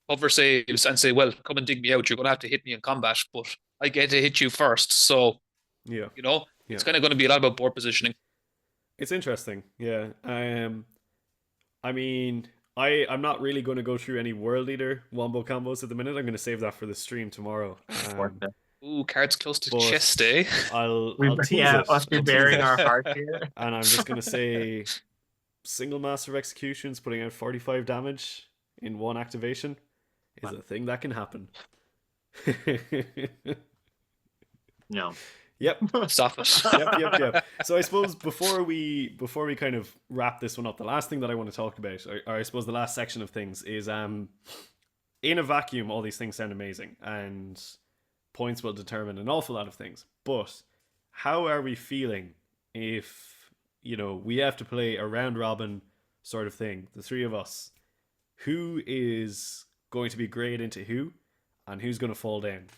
cover saves and say, well, come and dig me out, you're going to have to hit me in combat, but I get to hit you first. So, it's kind of going to be a lot about board positioning. It's interesting, yeah. I mean, I'm not really going to go through any World Eater wombo combos at the minute. I'm going to save that for the stream tomorrow. Ooh, cards close to chest, eh? I'll tease it. Must be bearing our heart here. And I'm just going to say single Master of Executions putting out 45 damage in one activation is a thing that can happen. No. Yep. Stop it. Yep. So I suppose before we kind of wrap this one up, the last thing that I want to talk about, or I suppose the last section of things, is in a vacuum, all these things sound amazing, and points will determine an awful lot of things. But how are we feeling if we have to play a round robin sort of thing, the three of us? Who is going to be great into who, and who's going to fall down?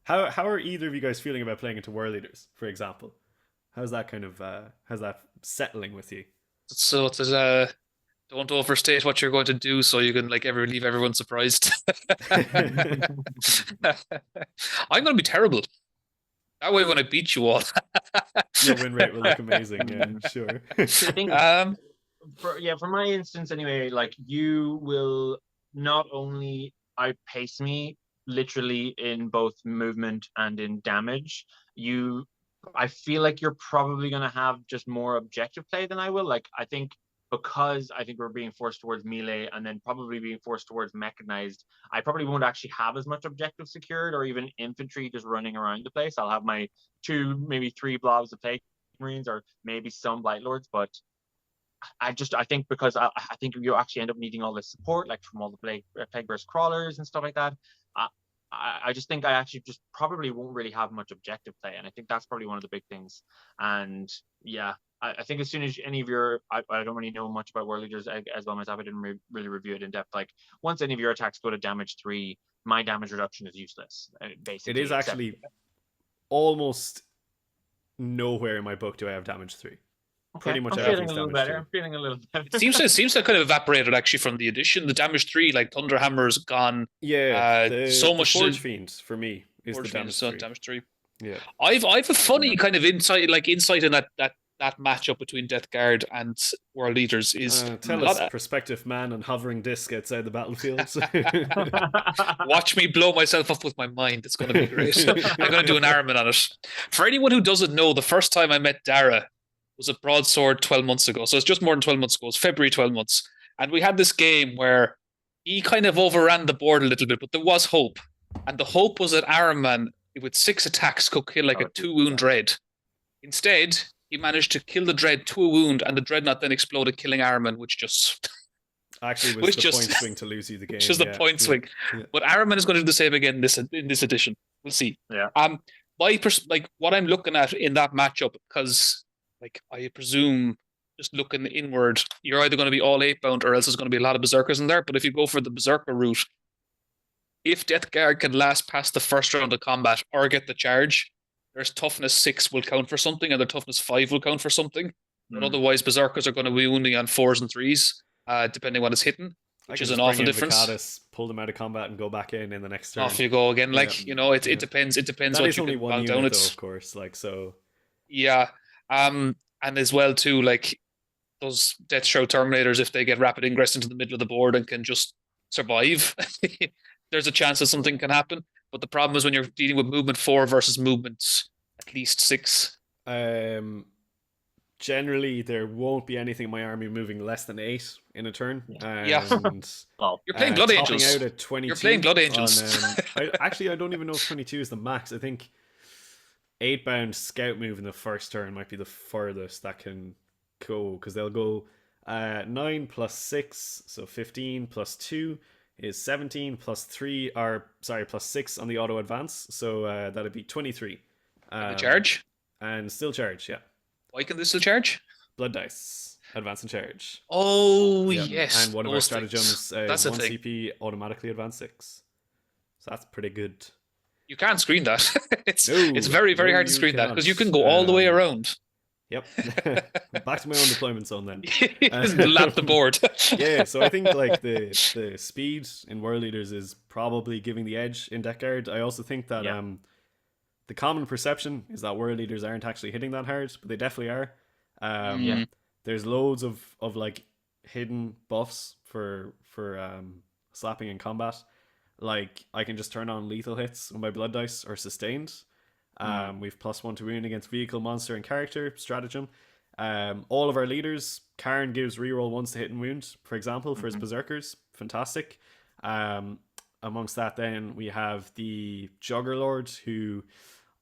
How are either of you guys feeling about playing into World Leaders, for example? How's that kind of how's that settling with you? So it's don't overstate what you're going to do, so you can leave everyone surprised. I'm going to be terrible. That way, when I beat you all, your win rate will look amazing. Yeah, sure. I think, for my instance, anyway, like you will not only outpace me literally in both movement and in damage. I feel like you're probably going to have just more objective play than I will. Like because I think we're being forced towards melee and then probably being forced towards mechanized, I probably won't actually have as much objective secured or even infantry just running around the place. I'll have my 2, maybe 3 blobs of Plague Marines or maybe some Blight Lords, but I think because I think you actually end up needing all this support, like from all the Plague Burst crawlers and stuff like that. I just think I actually just probably won't really have much objective play, and I think that's probably one of the big things. And yeah, I think as soon as any of your, I don't really know much about World Leaders as well myself. I didn't really review it in depth. Like once any of your attacks go to damage 3, my damage reduction is useless. Basically, It is actually almost nowhere in my book do I have damage 3. Pretty much I'm feeling a little better. I'm feeling a little better. It seems to kind of evaporated actually from the edition. The damage 3, like Thunderhammer's gone. Yeah, so much. The Forge Fiend for me is the damage 3. Yeah, I've a funny kind of insight in that matchup between Death Guard and World Eaters is tell us, prospective man and hovering disc outside the battlefield. Watch me blow myself up with my mind. It's going to be great. I'm going to do an Armin on it. For anyone who doesn't know, the first time I met Dara was at Broadsword 12 months ago. So it's just more than 12 months ago. It's February 12 months. And we had this game where he kind of overran the board a little bit, but there was hope. And the hope was that Araman, with 6 attacks, could kill like a 2-wound Dread. Instead, he managed to kill the Dread to a wound, and the Dreadnought then exploded, killing Araman, which just... Actually was the point swing to lose you the game. Which is the point swing. Yeah. But Araman is going to do the same again in this edition. We'll see. Yeah. What I'm looking at in that matchup, because I presume, just looking inward, you're either going to be all 8-bound or else there's going to be a lot of Berserkers in there. But if you go for the Berserker route, if Death Guard can last past the first round of combat or get the charge, their toughness 6 will count for something and their toughness 5 will count for something. But otherwise, Berserkers are going to be wounding on 4s and 3s, depending on what is hitting, which is an awful difference. Vicadis, pull them out of combat and go back in the next turn. Off you go again. It depends. It depends that what is you only can one bound unit, down. Though, of course. So. Yeah. And as well too, those Death Shroud Terminators, if they get rapid ingress into the middle of the board and can just survive, there's a chance that something can happen. But the problem is when you're dealing with movement 4 versus movement at least 6. Generally, there won't be anything in my army moving less than 8 in a turn. Yeah. Well, you're playing Blood Angels. Out at 22 you're playing Blood Angels. I don't even know if 22 is the max. I think 8-bound scout move in the first turn might be the furthest that can go, because they'll go 9 plus 6, so 15 plus 2 is 17 plus 3, plus 6 on the auto advance, so that'd be 23. The charge? And still charge, yeah. Why can they still charge? Blood dice, advance and charge. Oh, yes. And one of our stratagems, that's 1 CP, automatically advance 6. So that's pretty good. You can't screen that. It's very, very hard to screen that, because you can go all the way around. Yep. Back to my own deployment zone then. Lap the board. Yeah, so I think the speed in World Leaders is probably giving the edge in Death Guard. I also think that the common perception is that World Leaders aren't actually hitting that hard, but they definitely are. There's loads of hidden buffs for slapping in combat. Like, I can just turn on lethal hits when my blood dice are sustained. We've +1 to wound against vehicle, monster, and character stratagem. All of our leaders, Khorne gives reroll 1s to hit and wound, for example, for his berserkers. Fantastic. Amongst that, then we have the Juggerlord, who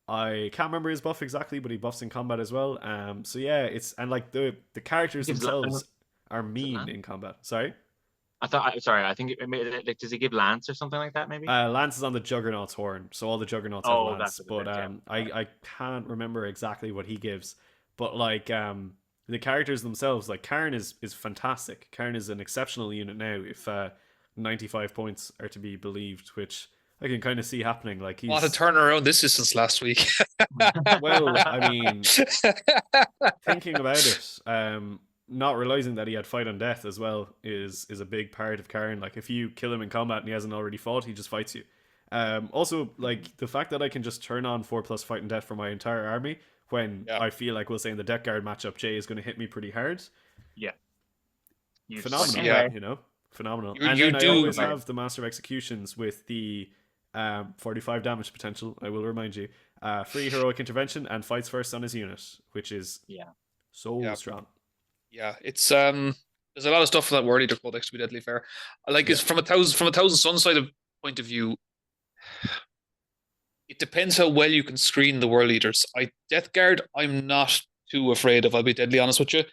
I can't remember his buff exactly, but he buffs in combat as well. So yeah, the characters themselves are mean in combat. Sorry. I think does he give Lance or something like that, maybe? Lance is on the Juggernaut's horn, so all the Juggernauts have Lance. But I can't remember exactly what he gives. But the characters themselves, Khorne is fantastic. Khorne is an exceptional unit now, if 95 points are to be believed, which I can kind of see happening. What a turnaround this is since last week. Well, I mean, thinking about it, not realizing that he had fight on death as well is a big part of Khorne. If you kill him in combat and he hasn't already fought, he just fights you. Also, the fact that I can just turn on 4+ fight and death for my entire army when I feel like, we'll say in the Death Guard matchup, Jay is going to hit me pretty hard. Yeah. Phenomenal. Yeah. Phenomenal. And then I always have the Master of Executions with the 45 damage potential, I will remind you. Free heroic intervention and fights first on his unit, which is so strong. Yeah, it's there's a lot of stuff for that World Eater Codex, to be deadly fair. It's from a Thousand Sun side of point of view. It depends how well you can screen the World Eaters. Death Guard, I'm not too afraid of. I'll be deadly honest with you.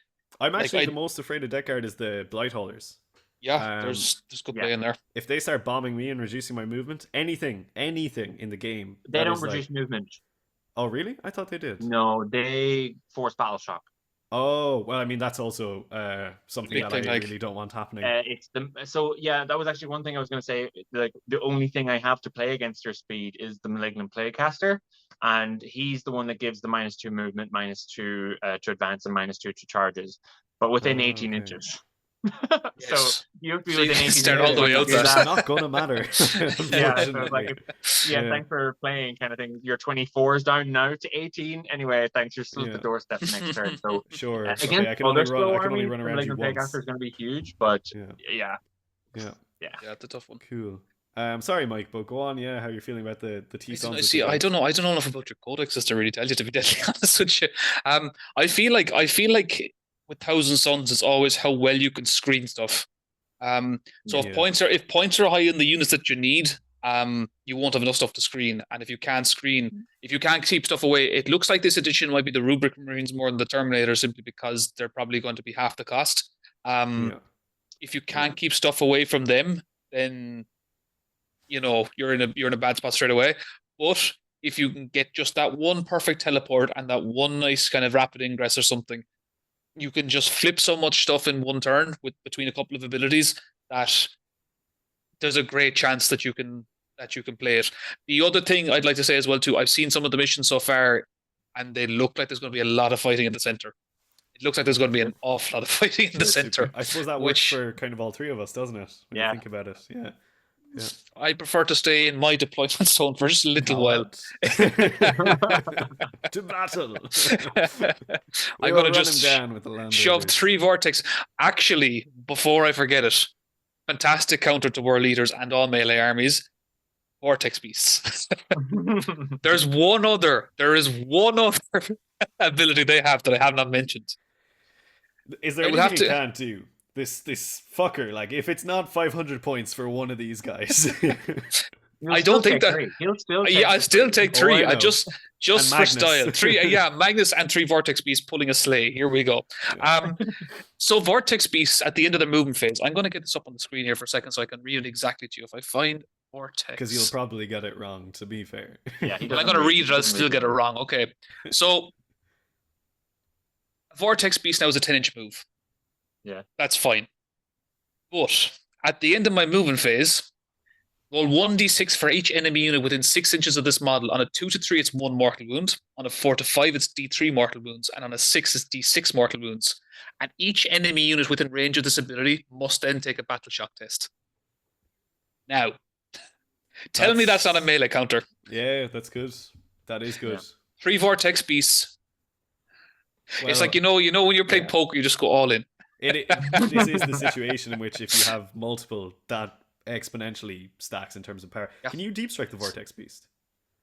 I'm actually the most afraid of Death Guard is the Blight Haulers. Yeah, there's good play in there. If they start bombing me and reducing my movement, anything in the game, they don't reduce movement. Oh really? I thought they did. No, they force battle shock. Oh. well, I mean that's also something Big that thing, I like. really don't want happening. It's the so yeah, that was actually one thing I was going to say. Like the only thing I have to play against your speed is the Malignant Playcaster, and he's the one that gives the -2 movement, -2 to advance, and -2 to charges, but within 18 Okay. inches. So Yes. you have to be So you within can 18 start inches all the when way you out do there. It's that. not gonna matter. Yeah, so it's like, Unfortunately. yeah, Yeah. thanks for playing, kind of thing. Your 24 is down now to 18. Anyway, thanks. You're still at the Yeah. doorstep next turn. So Sure. Okay. against I can other only run. slow I can only armies, run the around you Malignant Playcaster once. is going to be huge, but Yeah. yeah, Yeah. yeah. Yeah, the tough one. Cool. Sorry, Mike, but go on. Yeah, how you're feeling about the T I don't know, sons? see, I don't know. I don't know enough about your codexes to really tell you, to be deadly honest with you. I feel like with Thousand Sons, it's always how well you can screen stuff. So Yeah. if points are high in the units that you need, you won't have enough stuff to screen. And if you can't screen, if you can't keep stuff away, it looks like this edition might be the Rubric Marines more than the Terminator, simply because they're probably going to be half the cost. Yeah. If you can't keep stuff away from them, then you're in a bad spot straight away. But if you can get just that one perfect teleport and that one nice kind of rapid ingress or something, you can just flip so much stuff in one turn with between a couple of abilities that there's a great chance that you can play it. The other thing I'd like to say as well too, I've seen some of the missions so far, and they look like there's going to be a lot of fighting in the center. It looks like there's going to be an awful lot of fighting in the center. I suppose that works for kind of all three of us, doesn't it? When you think about it, yeah. Yeah. I prefer to stay in my deployment zone for just a little while. To battle. I'm going to just down with the shove 3 Vortex. Actually, before I forget it, fantastic counter to War Leaders and all melee armies. Vortex Beasts. There is one other ability they have that I have not mentioned. Is there anything you can't do? This fucker, like, if it's not 500 points for one of these guys. I don't think that. He'll still take I still take 3. I just for style. 3, Magnus and 3 Vortex Beasts pulling a sleigh. Here we go. So Vortex Beasts at the end of their movement phase. I'm going to get this up on the screen here for a second so I can read it exactly to you. If I find Vortex, because you'll probably get it wrong. To be fair, yeah, I'm going to read it. I'll still get it wrong. Okay, so Vortex Beast now is a 10-inch move. Yeah, that's fine. But at the end of my movement phase, roll 1d6 for each enemy unit within 6 inches of this model. On a 2 to 3, it's 1 mortal wound. On a 4 to 5, it's d3 mortal wounds. And on a 6, it's d6 mortal wounds. And each enemy unit within range of this ability must then take a battle shock test. Now, tell me that's not a melee counter. Yeah, that's good. That is good. 3 Vortex Beasts. Well, it's like, when you're playing poker, you just go all in. This is the situation in which if you have multiple, that exponentially stacks in terms of power. Yeah. Can you deep strike the Vortex Beast?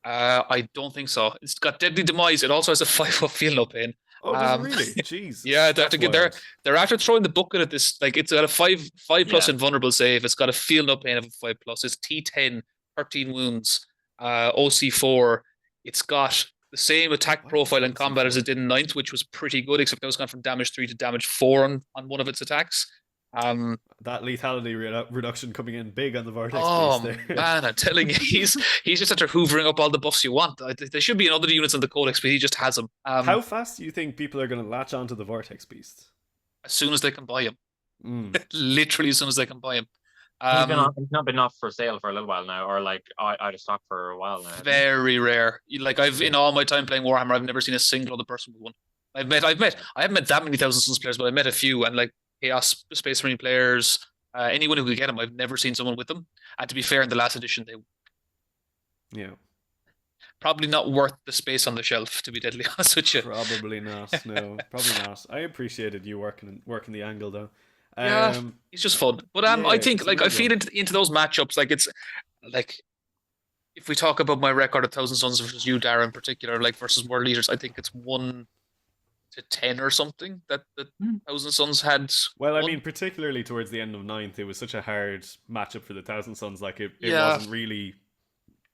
I don't think so. It's got Deadly Demise. It also has a 5-up feel no pain. Oh, does it really? Jeez. Yeah, they're after throwing the bucket at this. Like, it's got a 5+ invulnerable save. It's got a feel no pain of a 5+. It's T10, 13 wounds, OC4. It's got the same attack profile in combat as it did in 9th, which was pretty good, except that was gone from damage 3 to damage 4 on one of its attacks. That lethality reduction coming in big on the Vortex Beast there. Man, I'm telling you, he's just after hoovering up all the buffs you want. There should be in other units in the Codex, but he just has them. How fast do you think people are going to latch onto the Vortex Beast? As soon as they can buy him. Literally as soon as they can buy him. He's not been off for sale for a little while now, or like out of stock for a while now. Very rare. Like, in all my time playing Warhammer, I've never seen a single other person with one. I haven't met that many Thousand Sons players, but I met a few, and like Chaos Space Marine players, anyone who could get them, I've never seen someone with them. And to be fair, in the last edition, they probably not worth the space on the shelf, to be deadly honest with you. Probably not. No, probably not. I appreciated you working the angle though. He's just fun. But I think, like, I feel into those matchups, like, it's like, if we talk about my record of Thousand Sons versus you, Dara, in particular, like, versus World Leaders, I think it's 1 to 10 or something that the Thousand Sons had. Well, I mean, particularly towards the end of 9th, it was such a hard matchup for the Thousand Sons. Like, it wasn't really,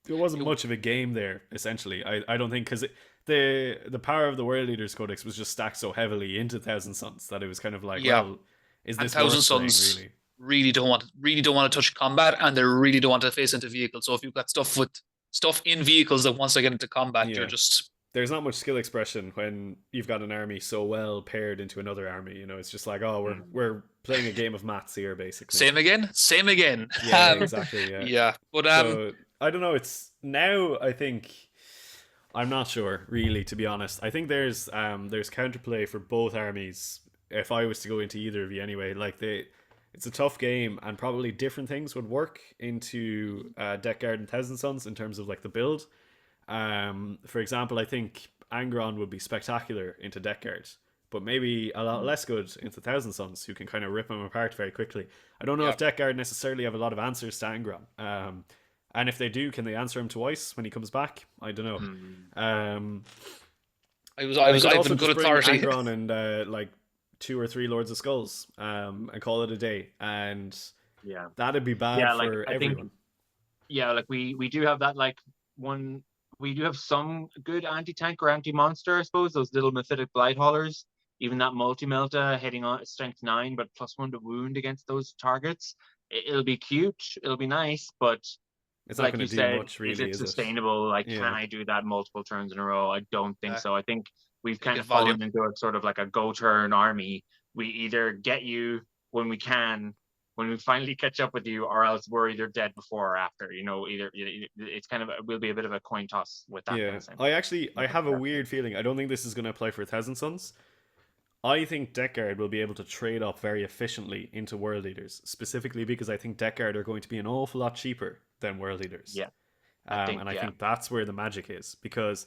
there wasn't much of a game there. Essentially, I don't think, because the power of the World Leaders Codex was just stacked so heavily into Thousand Sons that it was kind of like, well, is this Thousand Sons really don't want to touch combat, and they really don't want to face into vehicles. So if you've got stuff in vehicles that once they get into combat, there's not much skill expression when you've got an army so well paired into another army. You know, it's just like, oh, we're playing a game of maths here, basically. Same again. Same again. Yeah, exactly. Yeah. Yeah, but So I don't know. It's now. I think I'm not sure really, to be honest. I think there's counterplay for both armies. If I was to go into either of you anyway, like it's a tough game, and probably different things would work into Death Guard and Thousand Sons in terms of like the build. For example, I think Angron would be spectacular into Death Guard, but maybe a lot less good into Thousand Sons, who can kind of rip them apart very quickly. I don't know if Death Guard necessarily have a lot of answers to Angron. And if they do, can they answer him twice when he comes back? I don't know. I've been good authority. Angron and like 2 or 3 Lords of Skulls, and call it a day. And that'd be bad for everyone. Like we do have that like one. We do have some good anti-tank or anti-monster, I suppose. Those little Mephitic Blight Haulers. Even that Multi-Melta hitting on strength 9, but +1 to wound against those targets. It'll be cute. It'll be nice, but it's not going to do much, really. Is it sustainable? Like, can I do that multiple turns in a row? I don't think so. I think we've kind of fallen into a sort of like a go-turn army. We either get you when we can, when we finally catch up with you, or else we're either dead before or after. You know, either it's kind of will be a bit of a coin toss with that. Yeah, kind of I have a weird feeling. I don't think this is going to apply for Thousand Sons. I think Death Guard will be able to trade up very efficiently into World Eaters, specifically because I think Death Guard are going to be an awful lot cheaper than World Eaters. Yeah. I think that's where the magic is, because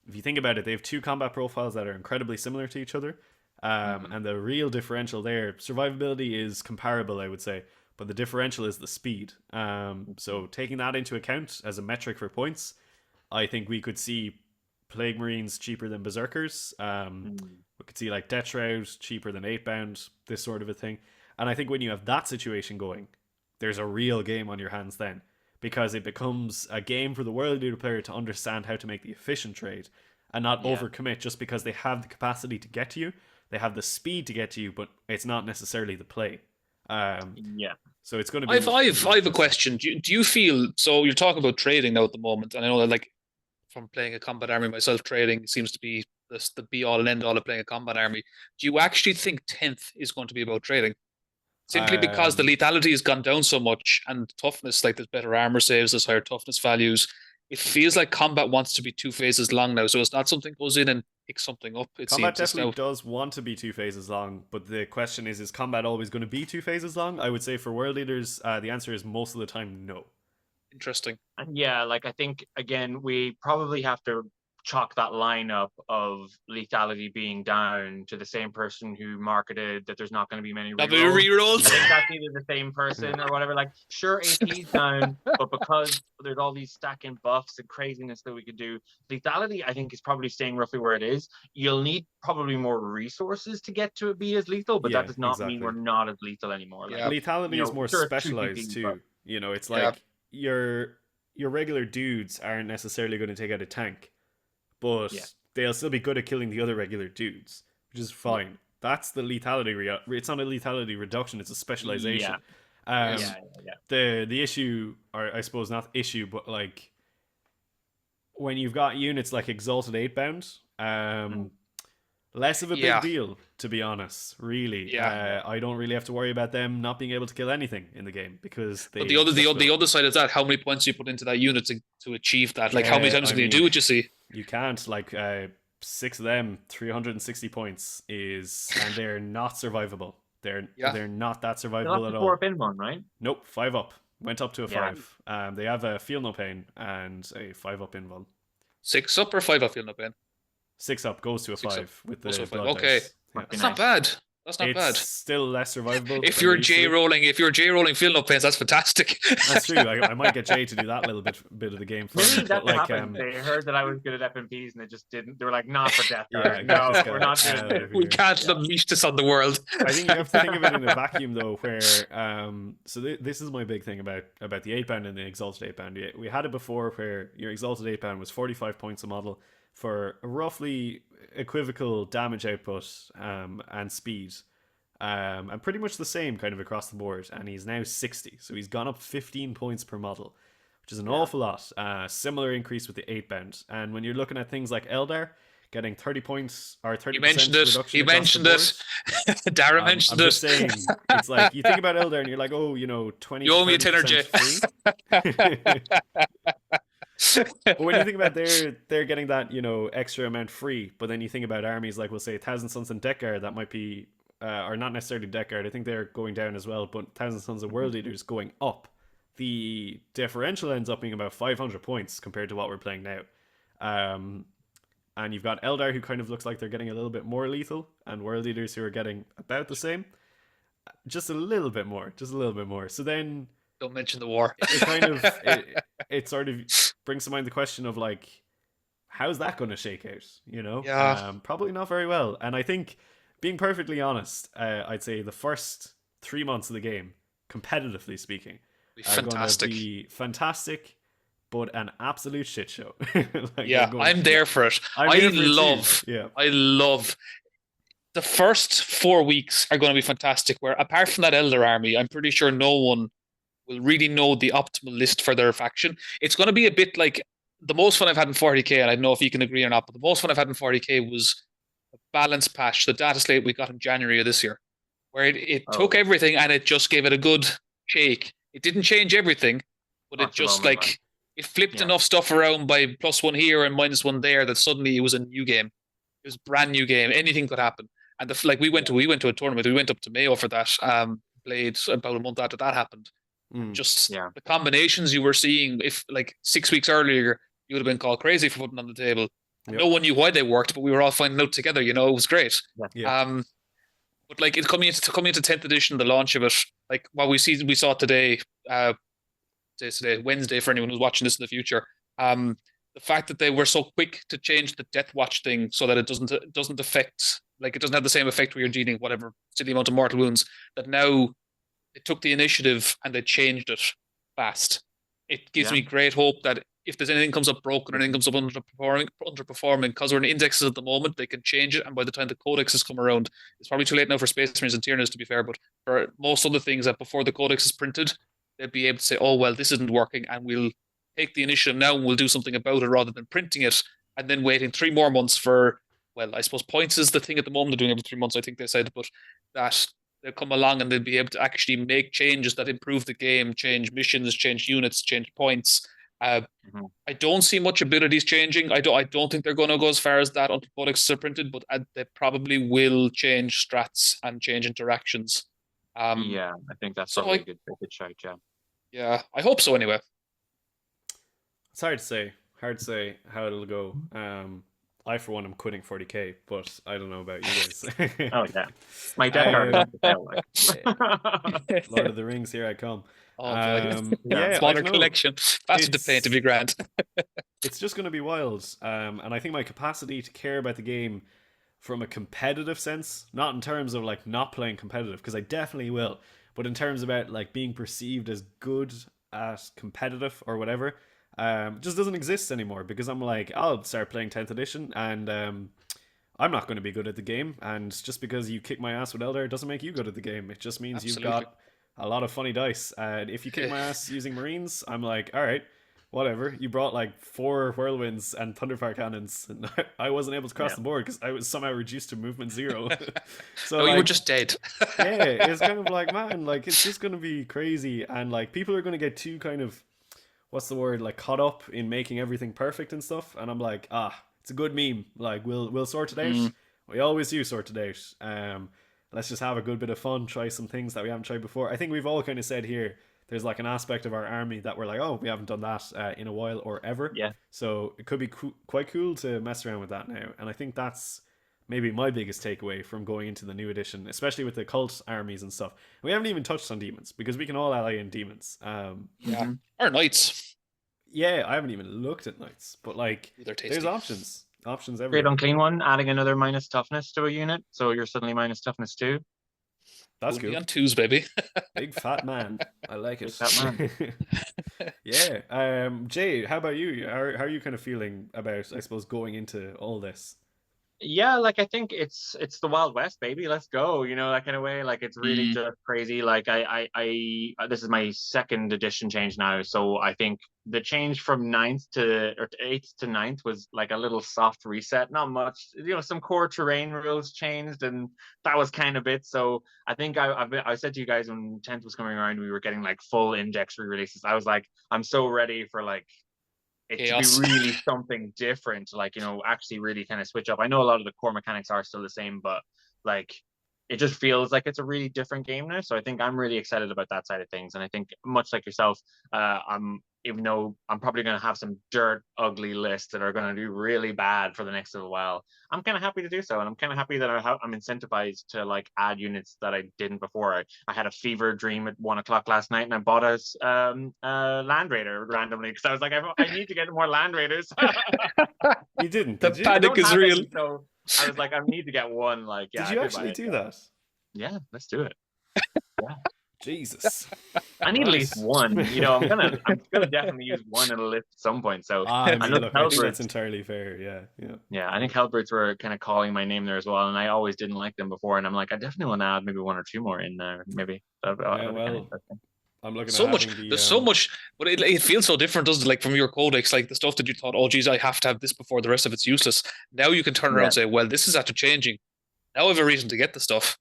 if you think about it, they have 2 combat profiles that are incredibly similar to each other. And the real differential there, survivability is comparable, I would say, but the differential is the speed. So taking that into account as a metric for points, I think we could see Plague Marines cheaper than Berserkers. We could see like Death Shroud cheaper than 8-bound, this sort of a thing. And I think when you have that situation going, there's a real game on your hands then, because it becomes a game for the World Eater player to understand how to make the efficient trade and not overcommit just because they have the capacity to get to you. They have the speed to get to you, but it's not necessarily the play. So it's going to be. I have a question. Do you feel, so you're talking about trading now at the moment, and I know that like from playing a combat army myself, trading seems to be the be all and end all of playing a combat army. Do you actually think 10th is going to be about trading? Simply because the lethality has gone down so much, and toughness, like there's better armor saves, there's higher toughness values. It feels like combat wants to be 2 phases long now, so it's not something goes in and picks something up. Combat definitely does want to be 2 phases long, but the question is combat always going to be 2 phases long? I would say for World Eaters, the answer is most of the time no. Interesting. And like I think again we probably have to chalk that lineup of lethality being down to the same person who marketed that there's not going to be many rerolls. I think that's either the same person or whatever. Like, sure, AP's down, but because there's all these stacking buffs and craziness that we could do, lethality I think is probably staying roughly where it is. You'll need probably more resources to get to be as lethal, but that does not mean we're not as lethal anymore. Like, lethality is more specialized too. You know, it's like your regular dudes aren't necessarily going to take out a tank, but they'll still be good at killing the other regular dudes, which is fine. That's the lethality. It's not a lethality reduction; it's a specialization. The issue, or I suppose not issue, but like when you've got units like Exalted 8-bound, less of a big deal, to be honest. Really, I don't really have to worry about them not being able to kill anything in the game because they. But the other side of that, how many points you put into that unit to achieve that? Like, how many times can you do what you see? You can't. Like 6 of them, 360 points and they're not survivable. They're not that survivable at all. 4 up in one, right? Nope, 5 up. Went up to a 5. They have a Feel No Pain and a 5 up in one. 6 up or 5 up Feel No Pain? 6 up goes to a 5 with the blood okay. dice. That's not bad. That's not bad. It's still less survivable. If you're J rolling Feel No Pains, that's fantastic. That's true. I might get Jay to do that little bit of the game for me. That happened. They heard that I was good at FMPs and they just didn't. They were like, "Not for Death Guard. No, we're not doing it. We can't unleash this on the world." I think you have to think of it in a vacuum though, where so this is my big thing about the 8-bound and the Exalted 8-bound. We had it before where your Exalted 8-bound was 45 points a model for a roughly equivocal damage output and speed. And pretty much the same kind of across the board, and he's now 60, so he's gone up 15 points per model, which is an awful lot. Similar increase with the 8 bound. And when you're looking at things like Eldar, getting 30 points or 30% He mentioned it. reduction He across the mentioned board. it. Dara mentioned I'm it. just saying, it's like you think about Eldar and you're like, oh, 20 You to owe me a tenner, 30% Jay. free. But when you think about they're getting that extra amount free, but then you think about armies like we'll say Thousand Sons and Death Guard that might be or not necessarily Death Guard. I think they're going down as well, but Thousand Sons and World Leaders going up. The differential ends up being about 500 points compared to what we're playing now. And you've got Eldar who kind of looks like they're getting a little bit more lethal, and World Leaders who are getting about the same, just a little bit more. So then Don't mention the war. it kind of it sort of brings to mind the question of like, how's that going to shake out? Yeah. Probably not very well. And I think, being perfectly honest, I'd say the first 3 months of the game, competitively speaking, are going to be fantastic, but an absolute shit show. I'm there for it. I love the first 4 weeks are going to be fantastic, where apart from that Elder army, I'm pretty sure no one will really know the optimal list for their faction. It's going to be a bit like the most fun I've had in 40k, and I don't know if you can agree or not, but the most fun I've had in 40k was the balance patch, the data slate we got in January of this year, where it took everything and it just gave it a good shake. It didn't change everything, but it just it flipped enough stuff around by +1 here and -1 there that suddenly it was a new game. It was a brand new game. Anything could happen. And we went to a tournament. We went up to Mayo for that. Played about a month after that happened. Just the combinations you were seeing. If like 6 weeks earlier, you would have been called crazy for putting on the table. Yep. No one knew why they worked, but we were all finding out together. It was great. Yeah. But like it coming into 10th edition, the launch of it, like what we saw today, today Wednesday for anyone who's watching this in the future. The fact that they were so quick to change the Death Watch thing so that it doesn't affect, like it doesn't have the same effect where you're dealing whatever silly amount of mortal wounds. That now they took the initiative and they changed it fast. It gives me great hope that if there's anything comes up broken or anything comes up underperforming, because we're in indexes at the moment, they can change it. And by the time the codexes come around, it's probably too late now for Space Marines and Tyranids, to be fair. But for most other things that before the codex is printed, they'll be able to say, oh, well, this isn't working, and we'll take the initiative now and we'll do something about it rather than printing it and then waiting 3 more months for, well, I suppose points is the thing at the moment. They're doing every 3 months, I think they said, but that they'll come along and they'll be able to actually make changes that improve the game, change missions, change units, change points. I don't see much abilities changing. I don't think they're going to go as far as that until codexes are printed, but they probably will change strats and change interactions. I think that's probably a good shout. Yeah, I hope so anyway. It's hard to say how it'll go. I for one am quitting 40k, but I don't know about you guys. My Death Guard. Lord of the Rings, here I come. Smaller collection. Faster to paint, to be grand. It's just going to be wild. And I think my capacity to care about the game from a competitive sense, not in terms of like not playing competitive, because I definitely will, but in terms about like being perceived as good at competitive or whatever, just doesn't exist anymore, because I'm like, I'll start playing 10th edition and I'm not going to be good at the game, and just because you kick my ass with Eldar doesn't make you good at the game. It just means you've got a lot of funny dice, and if you kick my ass using Marines, I'm like, alright, whatever. You brought like 4 whirlwinds and thunderfire cannons, and I wasn't able to cross the board because I was somehow reduced to movement 0. So you were just dead. It's kind of like, man, like it's just going to be crazy, and like people are going to get too kind of, what's the word, like caught up in making everything perfect and stuff, and I'm like, it's a good meme, like we'll sort it out. We always do sort it out. Let's just have a good bit of fun, try some things that we haven't tried before. I think we've all kind of said here, there's like an aspect of our army that we're like, oh, we haven't done that in a while or ever. So it could be quite cool to mess around with that now, and I think that's maybe my biggest takeaway from going into the new edition, especially with the cult armies and stuff. We haven't even touched on demons, because we can all ally in demons. Or knights. I haven't even looked at knights, but like there's options everywhere. Great Unclean One, adding another minus toughness to a unit, so you're suddenly minus toughness 2. That's cool. On 2s, baby. Big fat man. I like it. Big fat man. Jay, how about you? How are you kind of feeling about, I suppose, going into all this? Yeah, like I think it's the Wild West, baby. Let's go, that kind of way. Like it's really Mm. just crazy. Like this is my second edition change now, so I think the change from ninth to or eighth to ninth was like a little soft reset. Not much, some core terrain rules changed, and that was kind of it. So I think I said to you guys when 10th was coming around, we were getting like full index re-releases. I was like, I'm so ready for like it to be Chaos. really something different, like actually really kind of switch up. I know a lot of the core mechanics are still the same, but like it just feels like it's a really different game now. So I think I'm really excited about that side of things. And I think much like yourself, I'm even though I'm probably going to have some dirt ugly lists that are going to do really bad for the next little while, I'm kind of happy to do so, and I'm kind of happy that I'm incentivized to like add units that I didn't before. I had a fever dream at 1 o'clock last night, and I bought a Land Raider randomly because I was like, I need to get more Land Raiders. You didn't, The did you? I panic don't is have real. any, so I was like, I need to get one. Like, yeah, Did I you did buy actually it. do Yeah, that? yeah, let's do it. Yeah. Jesus. I need at least Right. one. I'm gonna definitely use one in a list at some point. So I I mean, know look, I think that's Hellbirds. entirely fair. Yeah, yeah. Yeah, I think Hellbirds were kind of calling my name there as well, and I always didn't like them before. And I'm like, I definitely want to add maybe one or two more in there. Maybe Yeah, that'd be kind of well, interesting. I'm looking at So much. having the There's so much, but it feels so different, doesn't it? Like from your codex, like the stuff that you thought, oh, geez, I have to have this before the rest of it's useless. Now you can turn around Yeah, and say, well, this is after changing. Now I have a reason to get the stuff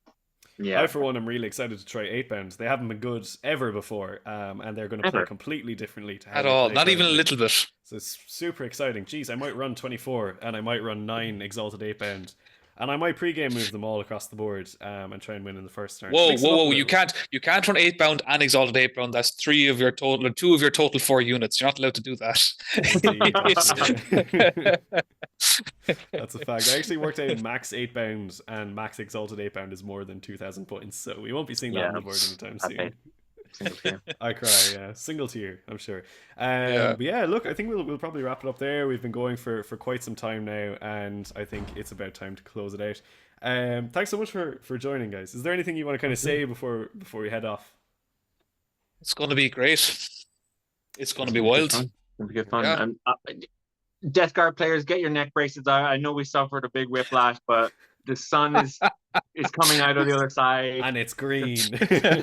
I, yeah, for one, am really excited to try 8 bound. They haven't been good ever before, and they're going to play ever. completely differently to how at they all. play Not even a currently. little bit. So it's super exciting. Jeez, I might run 24 and I might run 9 Exalted 8 bound. And I might pre-game move them all across the board and try and win in the first turn. Whoa, Mix it whoa, up a whoa! You little. can't run 8 bound and exalted 8 bound. That's three of your total, or two of your total 4 units. You're not allowed to do Indeed, that's true. Yeah. that. That's a fact. I actually worked out max 8 bound and max Exalted 8 bound is more than 2,000 points. So we won't be seeing that Yeah, on the board anytime I think soon. single tier. I cry, yeah. Single tier, I'm sure. Yeah. But yeah, look, I think we'll probably wrap it up there. We've been going for quite some time now, and I think it's about time to close it out. Thanks so much for joining, guys. Is there anything you want to kind of say before we head off? It's going to be great. It's going to It's be gonna be good wild. fun. It's gonna be good fun. Yeah. And Death Guard players, get your neck braces out. I know we suffered a big whiplash, but the sun is coming out of the other side. And it's green.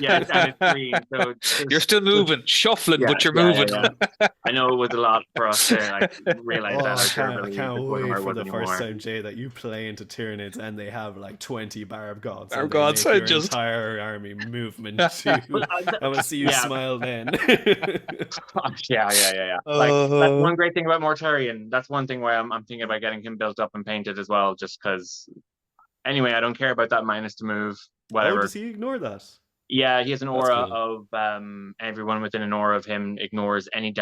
Yeah, and it's green. So You're still just moving, shuffling, yeah, but you're yeah, yeah, moving. yeah. I know it was a lot for us to like realize Oh, that our I durability can't just wasn't where wait it for was the first anymore. time, Jay, that you play into Tyranids and they have like 20 Barb Gods Our and they gods, make I your just entire army movement too. Well, I'm gonna see you yeah, smile then. yeah. Like that's uh, one great thing about Mortarion. That's one thing where I'm thinking about getting him built up and painted as well, just because. Anyway, I don't care about that minus to move, Oh, whatever. does he ignore that? Yeah, he has an That's aura cool. of everyone within an aura of him ignores any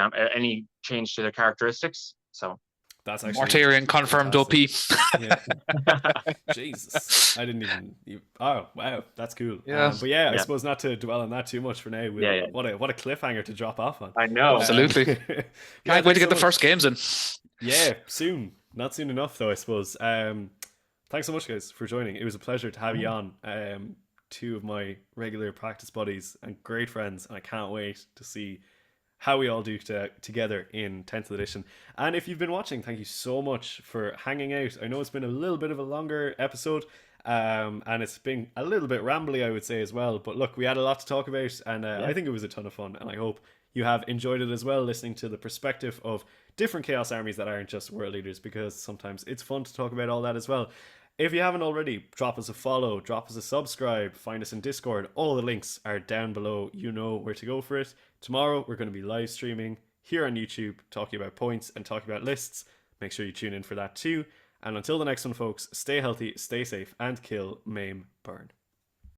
change to their characteristics. So That's actually Mortarion confirmed fantastic. OP. Yeah. Jesus. I didn't even. Oh, wow. That's cool. Yeah, But yeah, I yeah, suppose not to dwell on that too much for now. yeah, We'll, yeah. what a cliffhanger to drop off on. I know. absolutely. Yeah, Can't wait to thanks get so the much. first games in. Yeah, soon. Not soon enough, though, I suppose. Thanks so much, guys, for joining. It was a pleasure to have you on. Two of my regular practice buddies and great friends, and I can't wait to see how we all do together in 10th edition. And if you've been watching, thank you so much for hanging out. I know it's been a little bit of a longer episode, and it's been a little bit rambly, I would say, as well. But look, we had a lot to talk about, and Yeah. I think it was a ton of fun, and I hope you have enjoyed it as well, listening to the perspective of different Chaos armies that aren't just World Leaders, because sometimes it's fun to talk about all that as well. If you haven't already, drop us a follow, drop us a subscribe, find us in Discord. All the links are down below. You know where to go for it. Tomorrow, we're going to be live streaming here on YouTube, talking about points and talking about lists. Make sure you tune in for that too. And until the next one, folks, stay healthy, stay safe, and kill, maim, burn.